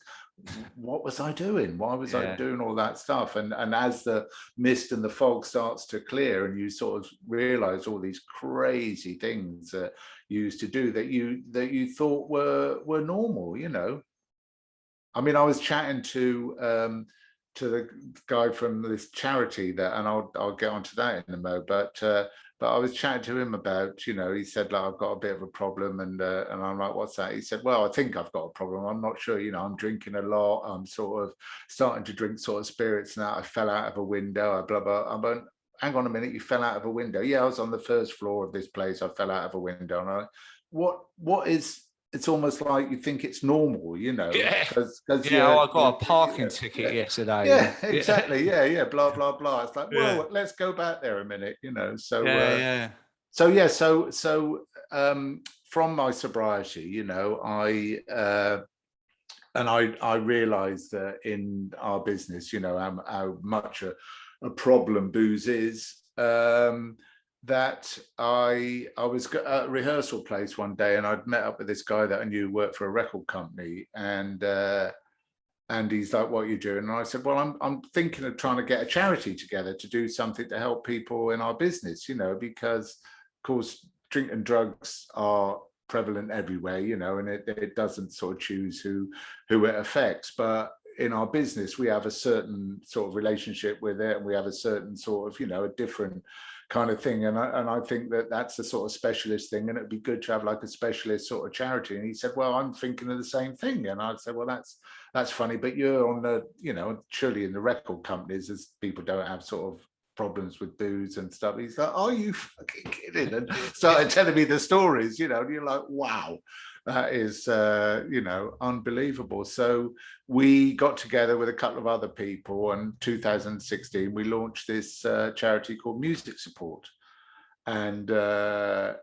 S2: what was I doing? Why was I
S1: Yeah.
S2: doing all that stuff? And as the mist and the fog starts to clear, and you sort of realize all these crazy things that you used to do that you thought were normal, you know. I mean, I was chatting to the guy from this charity that, and I'll get onto that in a mo. But I was chatting to him about, you know, he said, like, I've got a bit of a problem, and I'm like, what's that? He said, well, I think I've got a problem. I'm not sure. You know, I'm drinking a lot. I'm sort of starting to drink sort of spirits now. I fell out of a window. I blah blah. I went, hang on a minute, you fell out of a window? Yeah, I was on the first floor of this place. I fell out of a window, and what is, it's almost like you think it's normal, you know,
S1: Yeah.
S2: because
S1: Yeah, I got a parking ticket
S2: yeah,
S1: yesterday.
S2: yeah, exactly, yeah, blah blah blah. It's like,
S1: Yeah.
S2: whoa, let's go back there a minute, you know. So
S1: Yeah.
S2: from my sobriety, you know, I realized that in our business, you know, how much a problem booze is. That I was at a rehearsal place one day, and I'd met up with this guy that I knew worked for a record company, and he's like, "What are you doing?" And I said, "Well, I'm thinking of trying to get a charity together to do something to help people in our business, you know, because of course drink and drugs are prevalent everywhere, you know, and it doesn't sort of choose who it affects, but in our business we have a certain sort of relationship with it, and we have a certain sort of, you know, a different kind of thing, and I think that that's a sort of specialist thing, and it'd be good to have like a specialist sort of charity." And he said, "Well, I'm thinking of the same thing." And I said, "Well, that's funny, but you're on the, you know, surely in the record companies, as people don't have sort of problems with booze and stuff." He's like, "Are you fucking kidding?" And started telling me the stories, you know, and you're like, wow, that is, you know, unbelievable. So we got together with a couple of other people, and 2016 we launched this charity called Music Support. And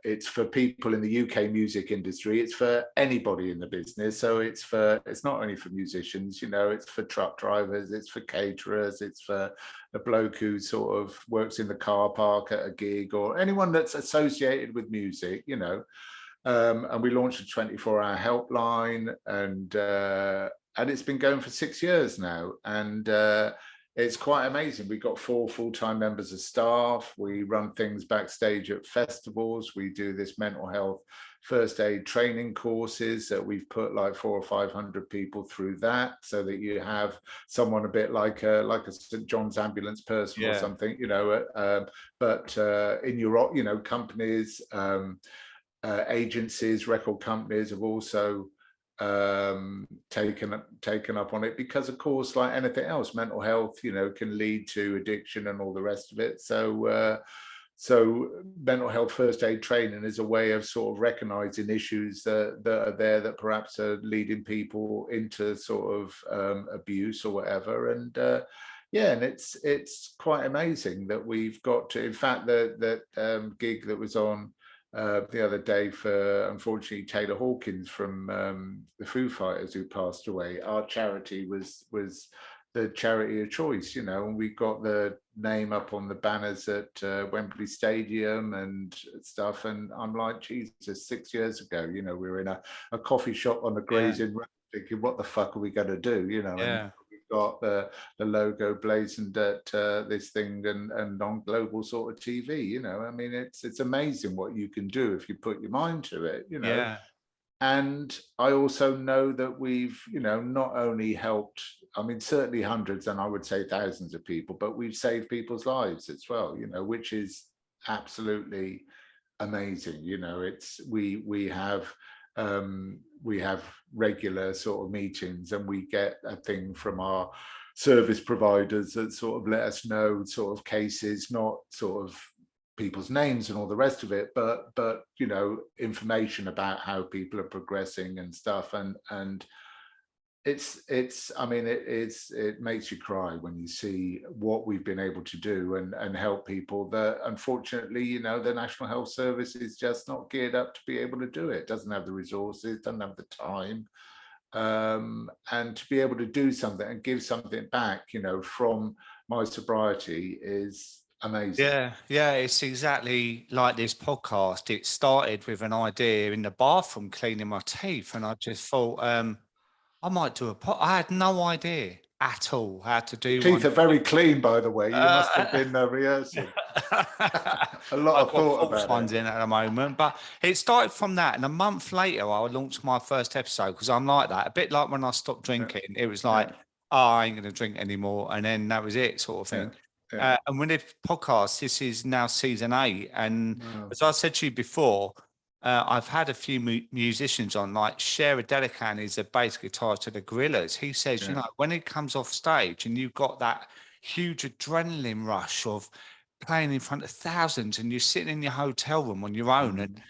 S2: it's for people in the UK music industry. It's for anybody in the business. So it's not only for musicians, you know, it's for truck drivers, it's for caterers, it's for a bloke who sort of works in the car park at a gig, or anyone that's associated with music, you know. And we launched a 24-hour helpline, and it's been going for 6 years now. And it's quite amazing. We've got 4 full-time members of staff. We run things backstage at festivals. We do this mental health first aid training courses that we've put like 400 or 500 people through that, so that you have someone a bit like a St. John's ambulance person or something, you know, but in your, you know, companies, agencies, record companies have also taken up on it, because of course, like anything else, mental health, you know, can lead to addiction and all the rest of it. So mental health first aid training is a way of sort of recognizing issues that are there, that perhaps are leading people into sort of abuse or whatever. And yeah, and it's quite amazing that we've got to, in fact, that gig that was on the other day for, unfortunately, Taylor Hawkins from the Foo Fighters, who passed away. Our charity was the charity of choice, you know, and we got the name up on the banners at Wembley Stadium and stuff. And I'm like, Jesus, 6 years ago, you know, we were in a coffee shop on the Grazing Road thinking, what the fuck are we going to do, you know? And got the logo blazoned at this thing, and on global sort of TV, you know. I mean, it's amazing what you can do if you put your mind to it, you know. And I also know that we've, you know, not only helped, I mean, certainly hundreds, and I would say thousands of people, but we've saved people's lives as well, you know, which is absolutely amazing. You know, it's we have regular sort of meetings, and we get a thing from our service providers that sort of let us know sort of cases, not sort of people's names and all the rest of it, but you know, information about how people are progressing and stuff. And it's I mean, it makes you cry when you see what we've been able to do and help people that, unfortunately, you know, the National Health Service is just not geared up to be able to do it. Doesn't have the resources, doesn't have the time, and to be able to do something and give something back, you know, from my sobriety is amazing.
S1: Yeah, it's exactly like this podcast. It started with an idea in the bathroom cleaning my teeth, and I just thought, I might do I had no idea at all how to do
S2: Teeth
S1: one.
S2: are very clean, by the way. You must have
S1: Uh,
S2: been rehearsing. A lot
S1: I've
S2: of
S1: got
S2: thought
S1: false
S2: about
S1: ones
S2: it.
S1: in at the moment, but it started from that. And a month later, I launched my first episode because I'm like that. A bit like when I stopped
S2: Yeah,
S1: drinking, it was like,
S2: yeah,
S1: oh, I ain't going to drink anymore. And then that was it, sort of
S2: yeah,
S1: thing.
S2: yeah.
S1: And with the podcast, this is now season 8. And
S2: Wow.
S1: as I said to you before, I've had a few musicians on, like Shara Delican is a bass guitar to the Gorillas. He says, you
S2: Yeah.
S1: know, when he comes off stage and you've got that huge adrenaline rush of playing in front of thousands and you're sitting in your hotel room on your own and
S2: Mm.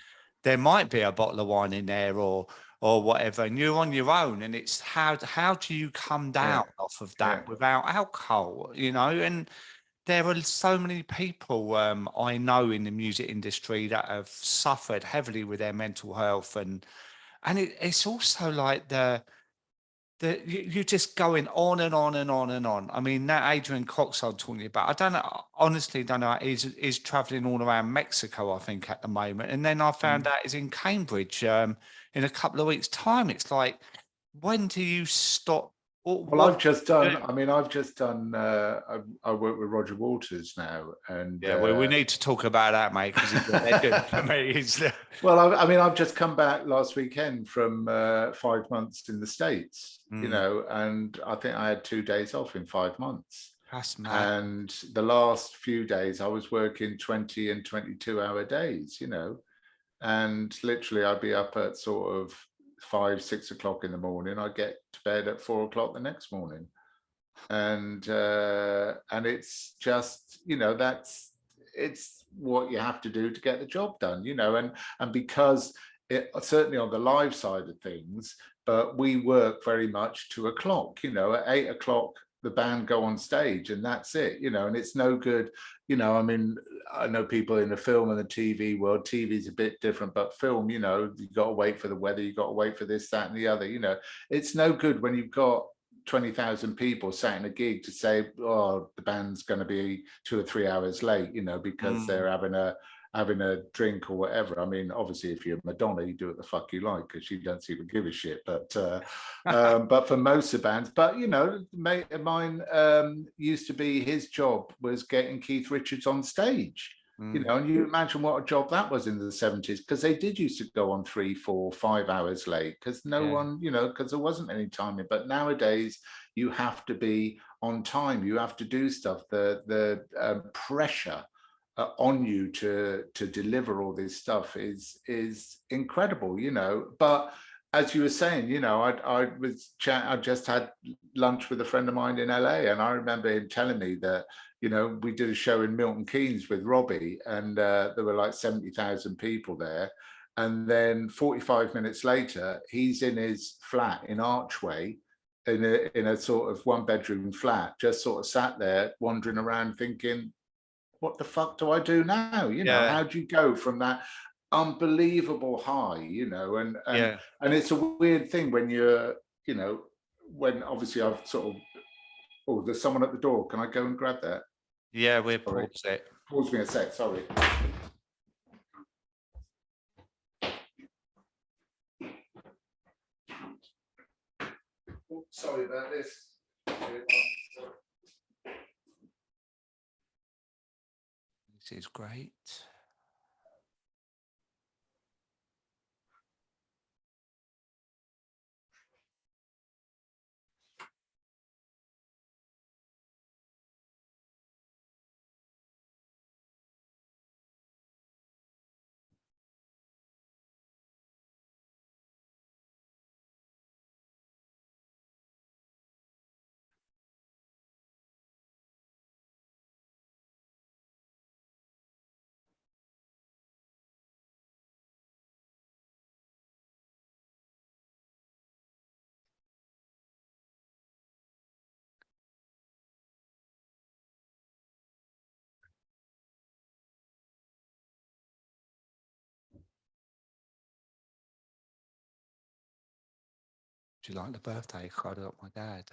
S1: there might be a bottle of wine in there or whatever, and you're on your own, and it's how do you come
S2: Yeah,
S1: down off of
S2: yeah.
S1: that without alcohol, you know? And there are so many people I know in the music industry that have suffered heavily with their mental health, and it's also like you're just going on and on and on and on. I mean, that Adrian Cox I'm talking about, I don't know, honestly don't know, is traveling all around Mexico, I think, at the moment. And then I found
S2: Mm.
S1: out he's in Cambridge in a couple of weeks' time. It's like, when do you stop?
S2: Well,
S1: What do you do?
S2: I mean, I've just done, I work with Roger Waters now. And,
S1: Yeah, well, we need to talk about that, mate, because he's a legend for me. He's
S2: well, I mean, I've just come back last weekend from 5 months in the States, you
S1: Mm,
S2: know, and I think I had 2 days off in 5 months.
S1: that's mad.
S2: And the last few days I was working 20 and 22-hour days, you know, and literally I'd be up at sort of 5, 6 o'clock in the morning. I'd get to bed at 4 o'clock the next morning. And it's just, you know, it's what you have to do to get the job done, you know. And because it certainly on the live side of things, but we work very much to a clock, you know. At 8 o'clock the band go on stage and that's it, you know. And it's no good, you know. I mean, I know people in the film and the TV world. TV's a bit different, but film, you know, you got to wait for the weather, you got to wait for this, that and the other, you know. It's no good when you've got 20,000 people sat in a gig to say, oh, the band's going to be 2 or 3 hours late, you know, because
S1: Mm.
S2: they're having a drink or whatever. I mean, obviously, if you're Madonna, you do what the fuck you like because you don't seem to give a shit. But for most of bands, but you know, mate of mine used to be, his job was getting Keith Richards on stage. You
S1: Mm.
S2: know, and you imagine what a job that was in the 70s, because they did used to go on 3, 4, 5 hours late because no
S1: Yeah.
S2: one, you know, because there wasn't any timing. But nowadays, you have to be on time. You have to do stuff. The pressure on you to deliver all this stuff is incredible, you know. But as you were saying, you know, I just had lunch with a friend of mine in LA, and I remember him telling me that, you know, we did a show in Milton Keynes with Robbie, and there were like 70,000 people there. And then 45 minutes later, he's in his flat in Archway, in a sort of 1 bedroom flat, just sort of sat there wandering around thinking, what the fuck do I do now? You know,
S1: Yeah.
S2: how do you go from that unbelievable high, you know?
S1: Yeah.
S2: And it's a weird thing when you're, you know, when obviously I've sort of, oh, there's someone at the door. Can I go and grab that?
S1: Yeah, we'll
S2: Sorry.
S1: pause it.
S2: Pause me a sec, sorry. Oh, sorry about this.
S1: This is great. Do you like the birthday card I got my dad?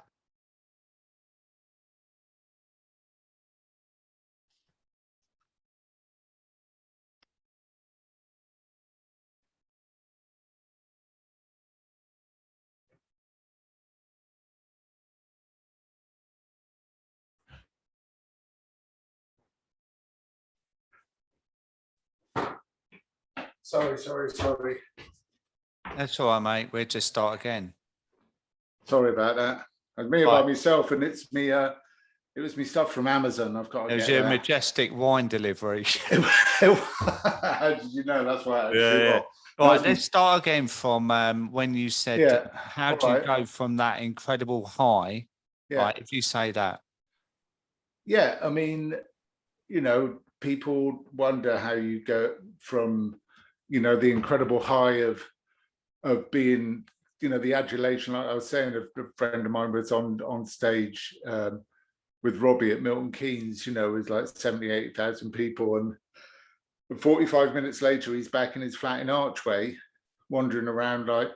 S2: Sorry.
S1: That's all right, mate. We'll just start again.
S2: Sorry about that. It's me by myself, and it's me. It was me stuff from Amazon. I've got to
S1: It was your majestic wine delivery.
S2: How did you know? That's why I shoot off.
S1: Right, let's start again from when you said, how do you go from that incredible high? Right, if you say that.
S2: Yeah, I mean, people wonder how you go from, the incredible high of being, the adulation. Like I was saying, a friend of mine was on stage with Robbie at Milton Keynes, with like 78,000 people, and 45 minutes later he's back in his flat in Archway, wandering around, like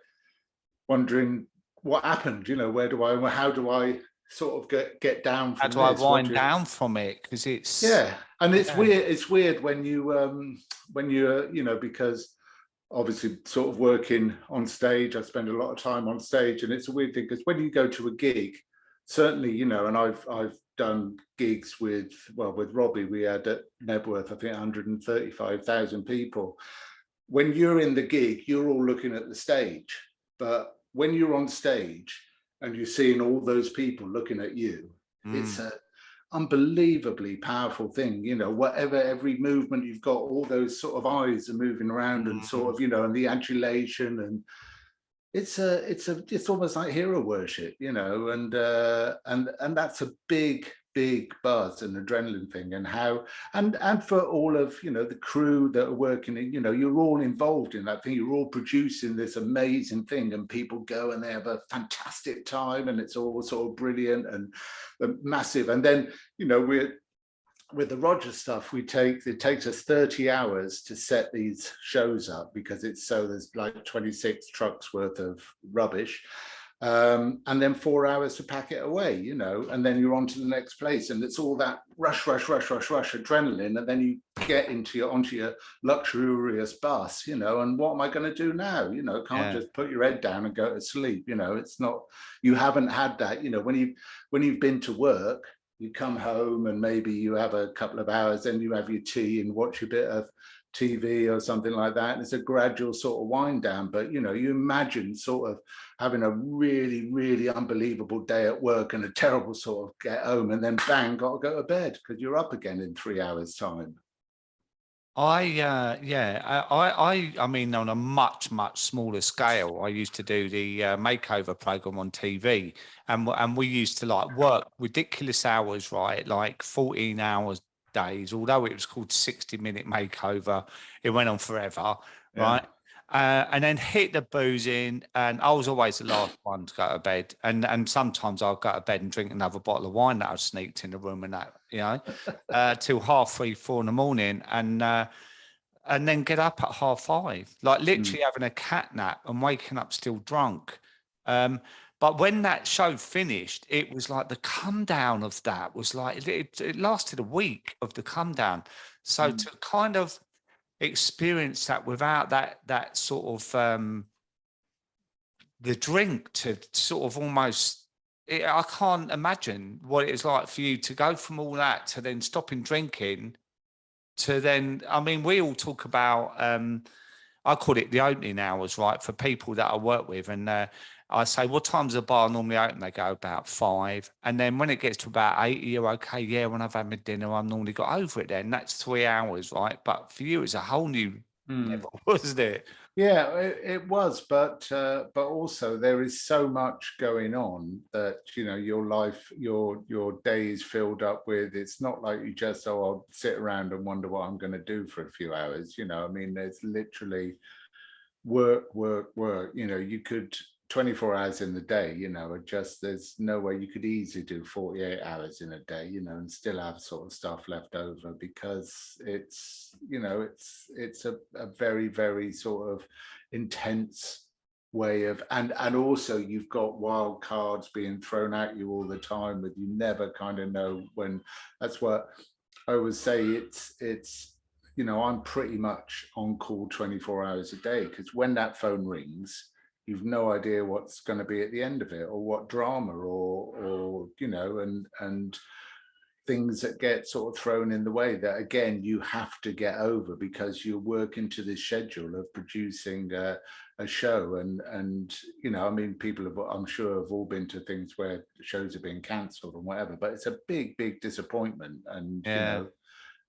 S2: wondering what happened, how do I sort of get down from
S1: this? How do I wind down from it? Because it's
S2: and it's weird when you're because obviously sort of working on stage, I spend a lot of time on stage, and it's a weird thing because when you go to a gig, certainly, and I've done gigs with Robbie. We had at Nebworth, I think, 135,000 people. When you're in the gig, you're all looking at the stage. But when you're on stage and you're seeing all those people looking at you, it's an unbelievably powerful thing. Whatever, every movement you've got, all those sort of eyes are moving around and sort of, and the adulation, and it's almost like hero worship, and that's a big buzz and adrenaline thing, and for all of the crew that are working in, you're all involved in that thing, you're all producing this amazing thing, and people go and they have a fantastic time, and it's all sort of brilliant and massive. And then with the Roger stuff, it takes us 30 hours to set these shows up because there's like 26 trucks worth of rubbish, and then 4 hours to pack it away, and then you're on to the next place, and it's all that rush adrenaline, and then you get onto your luxurious bus, and what am I going to do now? Can't just put your head down and go to sleep. It's not, you haven't had that, when you've been to work, you come home and maybe you have a couple of hours, then you have your tea and watch a bit of TV or something like that. And it's a gradual sort of wind down. But, you imagine sort of having a really, really unbelievable day at work and a terrible sort of get home, and then bang, got to go to bed because you're up again in 3 hours time.
S1: I mean, on a much smaller scale, I used to do the makeover program on TV, and we used to like work ridiculous hours, right? Like 14 hours days, although it was called 60-minute makeover, it went on forever, right? And then hit the booze in, and I was always the last one to go to bed, and sometimes I'll go to bed and drink another bottle of wine that I sneaked in the room, and that, till 3:30, 4 in the morning, and then get up at 5:30, like literally having a cat nap and waking up still drunk. But when that show finished, it was like the come down of that was like it lasted a week of the come down. So to kind of experience that without that sort of the drink, to sort of almost, I can't imagine what it is like for you to go from all that to then stopping drinking to then, I mean, we all talk about I call it the opening hours, right, for people that I work with, and I say, what time's the bar normally open? They go about 5. And then when it gets to about 8, you're okay. Yeah, when I've had my dinner, I've normally got over it then. That's 3 hours, right? But for you, it's a whole new level, wasn't it?
S2: Yeah, it was. But also there is so much going on that, your life, your day is filled up with. It's not like you just, I'll sit around and wonder what I'm going to do for a few hours. I mean, there's literally work. You could 24 hours in the day, there's no way you could easily do 48 hours in a day, and still have sort of stuff left over, because it's a very, very sort of intense way of, and also you've got wild cards being thrown at you all the time, but you never kind of know when. That's what I always say, it's I'm pretty much on call 24 hours a day, because when that phone rings, you've no idea what's going to be at the end of it, or what drama, or and things that get sort of thrown in the way that, again, you have to get over because you're working to this schedule of producing a show. And you know, I mean, people have, I'm sure, have all been to things where shows have been cancelled and whatever, but it's a big disappointment. And you know,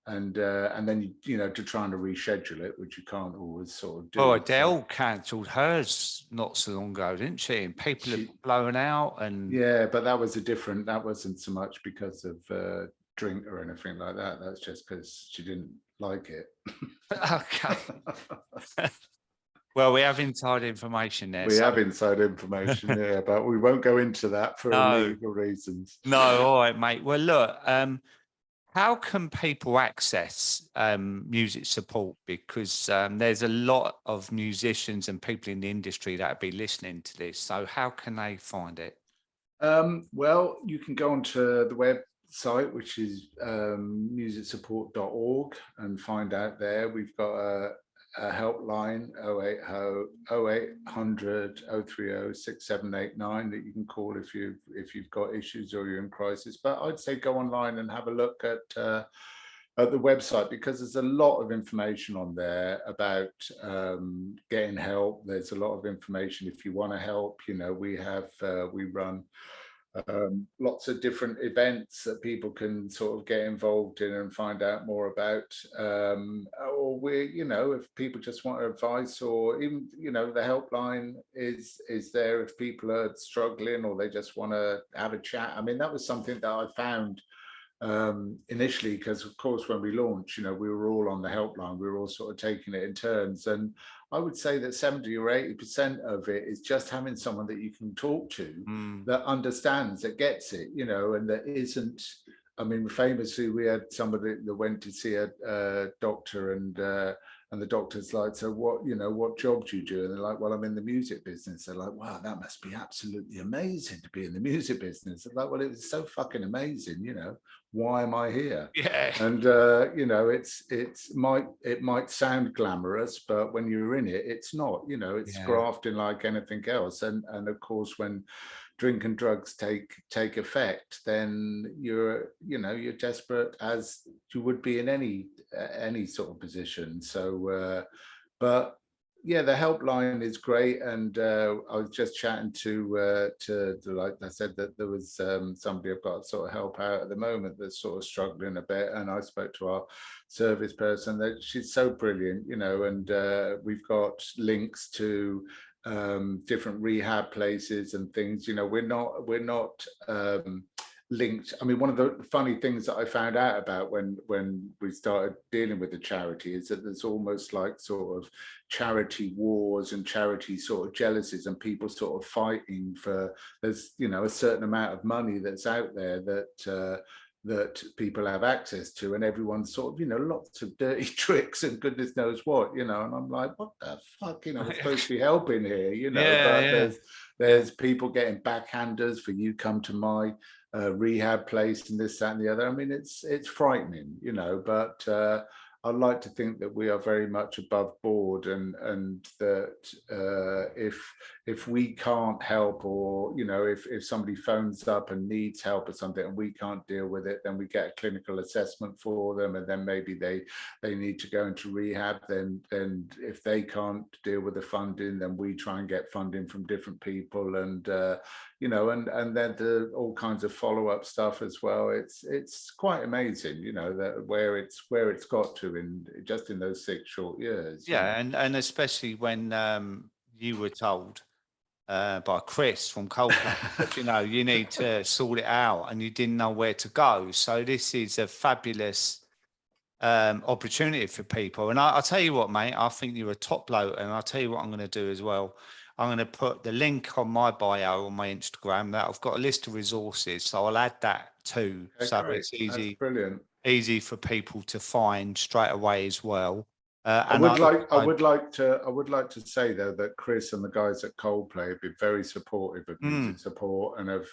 S2: and then you know, to trying to reschedule it, which you can't always sort of do.
S1: Well, Adele cancelled hers not so long ago, didn't she? And people have blown out. And
S2: yeah, but that wasn't so much because of drink or anything like that. That's just because she didn't like it.
S1: Okay. Well, we have inside information there.
S2: We have inside information, yeah, but we won't go into that for legal reasons.
S1: No, all right, mate. Well, look, how can people access music support? Because there's a lot of musicians and people in the industry that will be listening to this. So how can they find it?
S2: Well, you can go onto the website, which is musicsupport.org, and find out there. We've got a helpline 0800 030 6789 that you can call if you've got issues or you're in crisis. But I'd say go online and have a look at the website, because there's a lot of information on there about getting help. There's a lot of information if you want to help. You know, we run lots of different events that people can sort of get involved in and find out more about. Or you know, if people just want advice, or even, you know, the helpline is there if people are struggling or they just want to have a chat. I mean, that was something that I found initially, because of course when we launched, you know, we were all on the helpline, we were all sort of taking it in turns, and I would say that 70 or 80% of it is just having someone that you can talk to that understands, that gets it, you know, and that isn't, I mean, famously we had somebody that went to see a doctor, and the doctor's like, so what, you know, what job do you do? And they're like, well, I'm in the music business. They're like, wow, that must be absolutely amazing to be in the music business. I'm like, well, it was so fucking amazing, you know, why am I here?
S1: Yeah.
S2: And you know, it might sound glamorous, but when you're in it, it's not, you know, it's grafting like anything else. And of course, when drink and drugs take effect, then you're desperate, as you would be in any sort of position. So but yeah, the helpline is great. And I was just chatting to like I said, that there was somebody I've got to sort of help out at the moment that's sort of struggling a bit, and I spoke to our service person, that she's so brilliant, you know, and we've got links to different rehab places and things. You know, we're not linked. I mean, one of the funny things that I found out about when we started dealing with the charity is that there's almost like sort of charity wars and charity sort of jealousies, and people sort of fighting for, there's, you know, a certain amount of money that's out there that people have access to, and everyone's sort of, you know, lots of dirty tricks and goodness knows what, you know, and I'm like, what the fuck, you know, we're supposed to be helping here, you know, but there's people getting backhanders for, you come to my rehab place and this, that and the other. I mean, it's frightening, you know, but I'd like to think that we are very much above board, and that if we can't help, or, you know, if somebody phones up and needs help or something and we can't deal with it, then we get a clinical assessment for them, and then maybe they need to go into rehab. Then if they can't deal with the funding, then we try and get funding from different people, and you know, and then all kinds of follow-up stuff as well. It's quite amazing, you know, that where it's got to in just in those 6 short years.
S1: Yeah, and especially when you were told by Chris from Coldplay, you know, you need to sort it out, and you didn't know where to go. So this is a fabulous opportunity for people. And I'll tell you what, mate, I think you're a top bloke, and I'll tell you what I'm going to do as well. I'm going to put the link on my bio on my Instagram, that I've got a list of resources, so I'll add that too.
S2: Okay,
S1: so
S2: great.
S1: It's easy.
S2: That's brilliant.
S1: Easy for people to find straight away as well.
S2: I would like to say though that Chris and the guys at Coldplay have been very supportive of music support, and have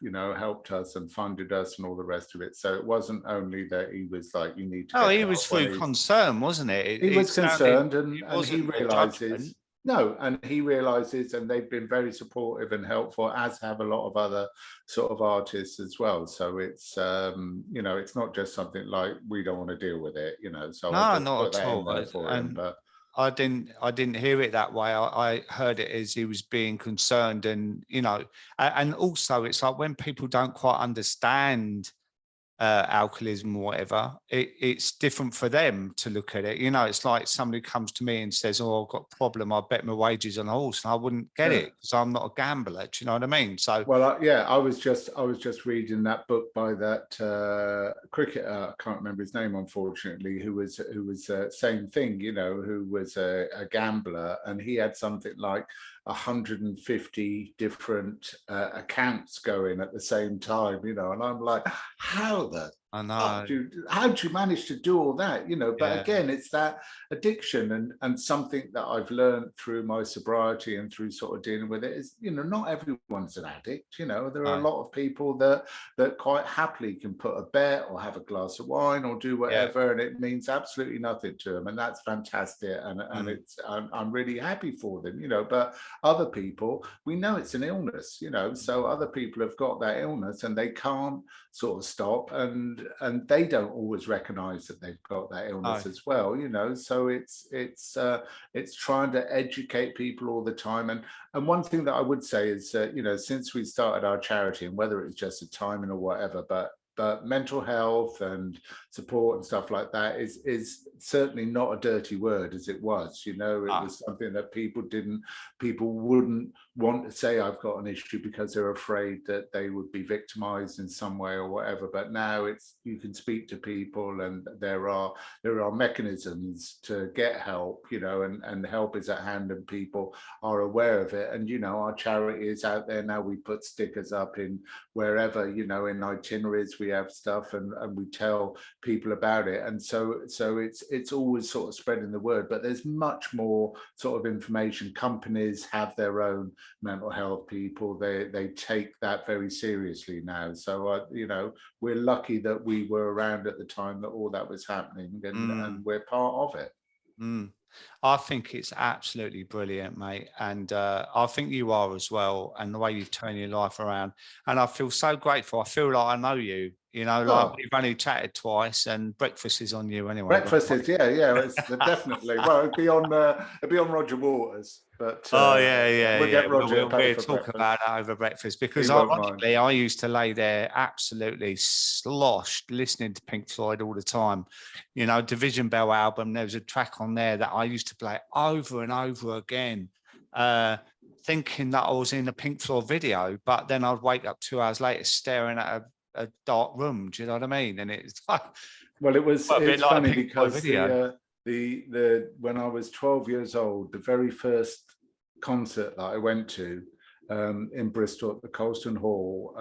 S2: you know, helped us and funded us and all the rest of it. So it wasn't only that he was like, you need to.
S1: Oh, he was through concern, wasn't it?
S2: He was concerned, and he realizes. No, and he realizes, and they've been very supportive and helpful, as have a lot of other sort of artists as well. So it's it's not just something like we don't want to deal with it, so I
S1: No,
S2: just
S1: not
S2: put
S1: at
S2: that in
S1: all.
S2: there for him.
S1: And
S2: But
S1: I didn't hear it that way. I heard it as he was being concerned, and and also it's like when people don't quite understand alcoholism or whatever, it's different for them to look at it. It's like somebody comes to me and says, "Oh, I've got a problem. I bet my wages on a horse," and I wouldn't get
S2: yeah.
S1: it because I'm not a gambler. Do you know what I mean? So,
S2: Well, I was just reading that book by that cricketer. I can't remember his name, unfortunately, who was same thing. Who was a gambler, and he had something like 150 different accounts going at the same time. And I'm like, how the
S1: I know.
S2: how do you manage to do all that? But
S1: Yeah.
S2: again, it's that addiction, and something that I've learned through my sobriety and through sort of dealing with it is, not everyone's an addict. There are a
S1: No.
S2: lot of people that quite happily can put a bet or have a glass of wine or do
S1: Yeah.
S2: whatever, and it means absolutely nothing to them, and that's fantastic. And I'm really happy for them. But other people, we know it's an illness. So other people have got that illness and they can't sort of stop, and they don't always recognize that they've got that illness as well. So it's trying to educate people all the time. And one thing that I would say is since we started our charity, and whether it's just a timing or whatever, but mental health and support and stuff like that is certainly not a dirty word as it was. It was something that people wouldn't want to say I've got an issue because they're afraid that they would be victimized in some way or whatever. But now you can speak to people, and there are mechanisms to get help, and help is at hand, and people are aware of it. And our charity is out there now. We put stickers up in wherever, in itineraries we have stuff, and we tell people about it. And so it's always sort of spreading the word. But there's much more sort of information. Companies have their own mental health people. They take that very seriously now. So we're lucky that we were around at the time that all that was happening, and we're part of it.
S1: I think it's absolutely brilliant, mate. And I think you are as well. And the way you turn your life around. And I feel so grateful. I feel like I know you, like we've only chatted twice, and breakfast is on you anyway.
S2: Breakfast is, yeah. It's definitely. Well, it'd be on Roger Waters. But we'll get Roger to pay for
S1: talk
S2: breakfast.
S1: about that over breakfast, because ironically, I used to lay there absolutely sloshed listening to Pink Floyd all the time. Division Bell album, there was a track on there that I used to play over and over again, thinking that I was in a Pink Floyd video, but then I'd wake up 2 hours later staring at a dark room. Do you know what I mean? And it's like,
S2: well, it's funny because the when I was 12 years old, the very first concert that I went to in Bristol at the Colston Hall,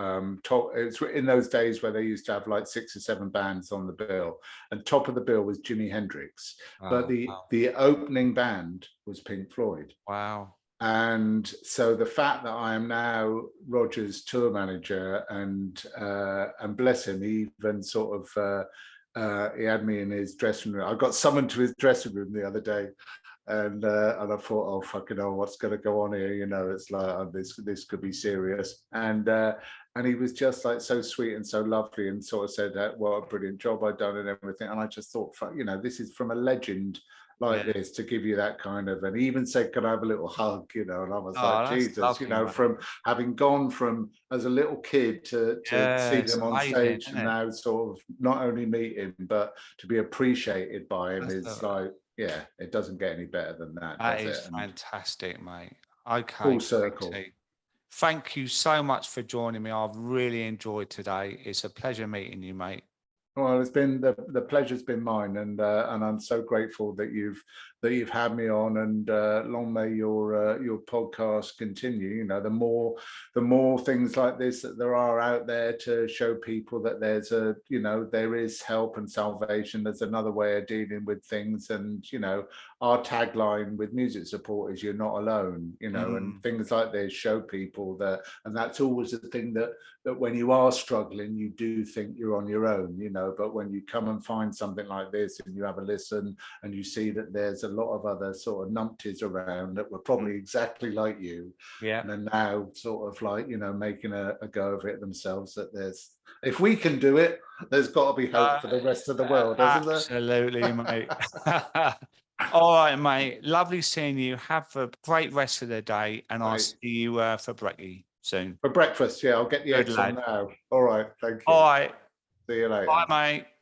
S2: it's in those days where they used to have like 6 or 7 bands on the bill, and top of the bill was Jimi Hendrix, but the opening band was Pink Floyd.
S1: Wow.
S2: And so the fact that I am now Roger's tour manager, and bless him, he even sort of he had me in his dressing room. I got summoned to his dressing room the other day, and I thought, oh fucking hell, what's going to go on here? It's like, oh, this could be serious. And he was just like so sweet and so lovely, and sort of said that what a brilliant job I'd done and everything. And I just thought, this is from a legend like this to give you that kind of, and he even said, can I have a little hug, and I was like, Jesus, lovely, from having gone from as a little kid to see them on stage, and now sort of not only meet him, but to be appreciated by him, is like, yeah, it doesn't get any better than that.
S1: That is fantastic, mate. Okay.
S2: Full circle.
S1: Thank you so much for joining me. I've really enjoyed today. It's a pleasure meeting you, mate.
S2: Well, it's been the pleasure's been mine, and I'm so grateful that you've had me on, and long may your podcast continue. The more things like this that there are out there to show people that there's there is help and salvation. There's another way of dealing with things, and our tagline with music support is "You're not alone." And things like this show people that, and that's always the thing that when you are struggling, you do think you're on your own. know, but when you come and find something like this and you have a listen and you see that there's a lot of other sort of numpties around that were probably exactly like you, and are now sort of like, you know, making a go of it themselves, that there's, if we can do it, there's got to be hope for the rest of the world, hasn't there?
S1: Absolutely, mate. All right, mate. Lovely seeing you. Have a great rest of the day, and I'll see you for brekkie soon.
S2: For breakfast, yeah. I'll get the eggs on now. All right, thank you.
S1: All right.
S2: See you later.
S1: Bye, mate.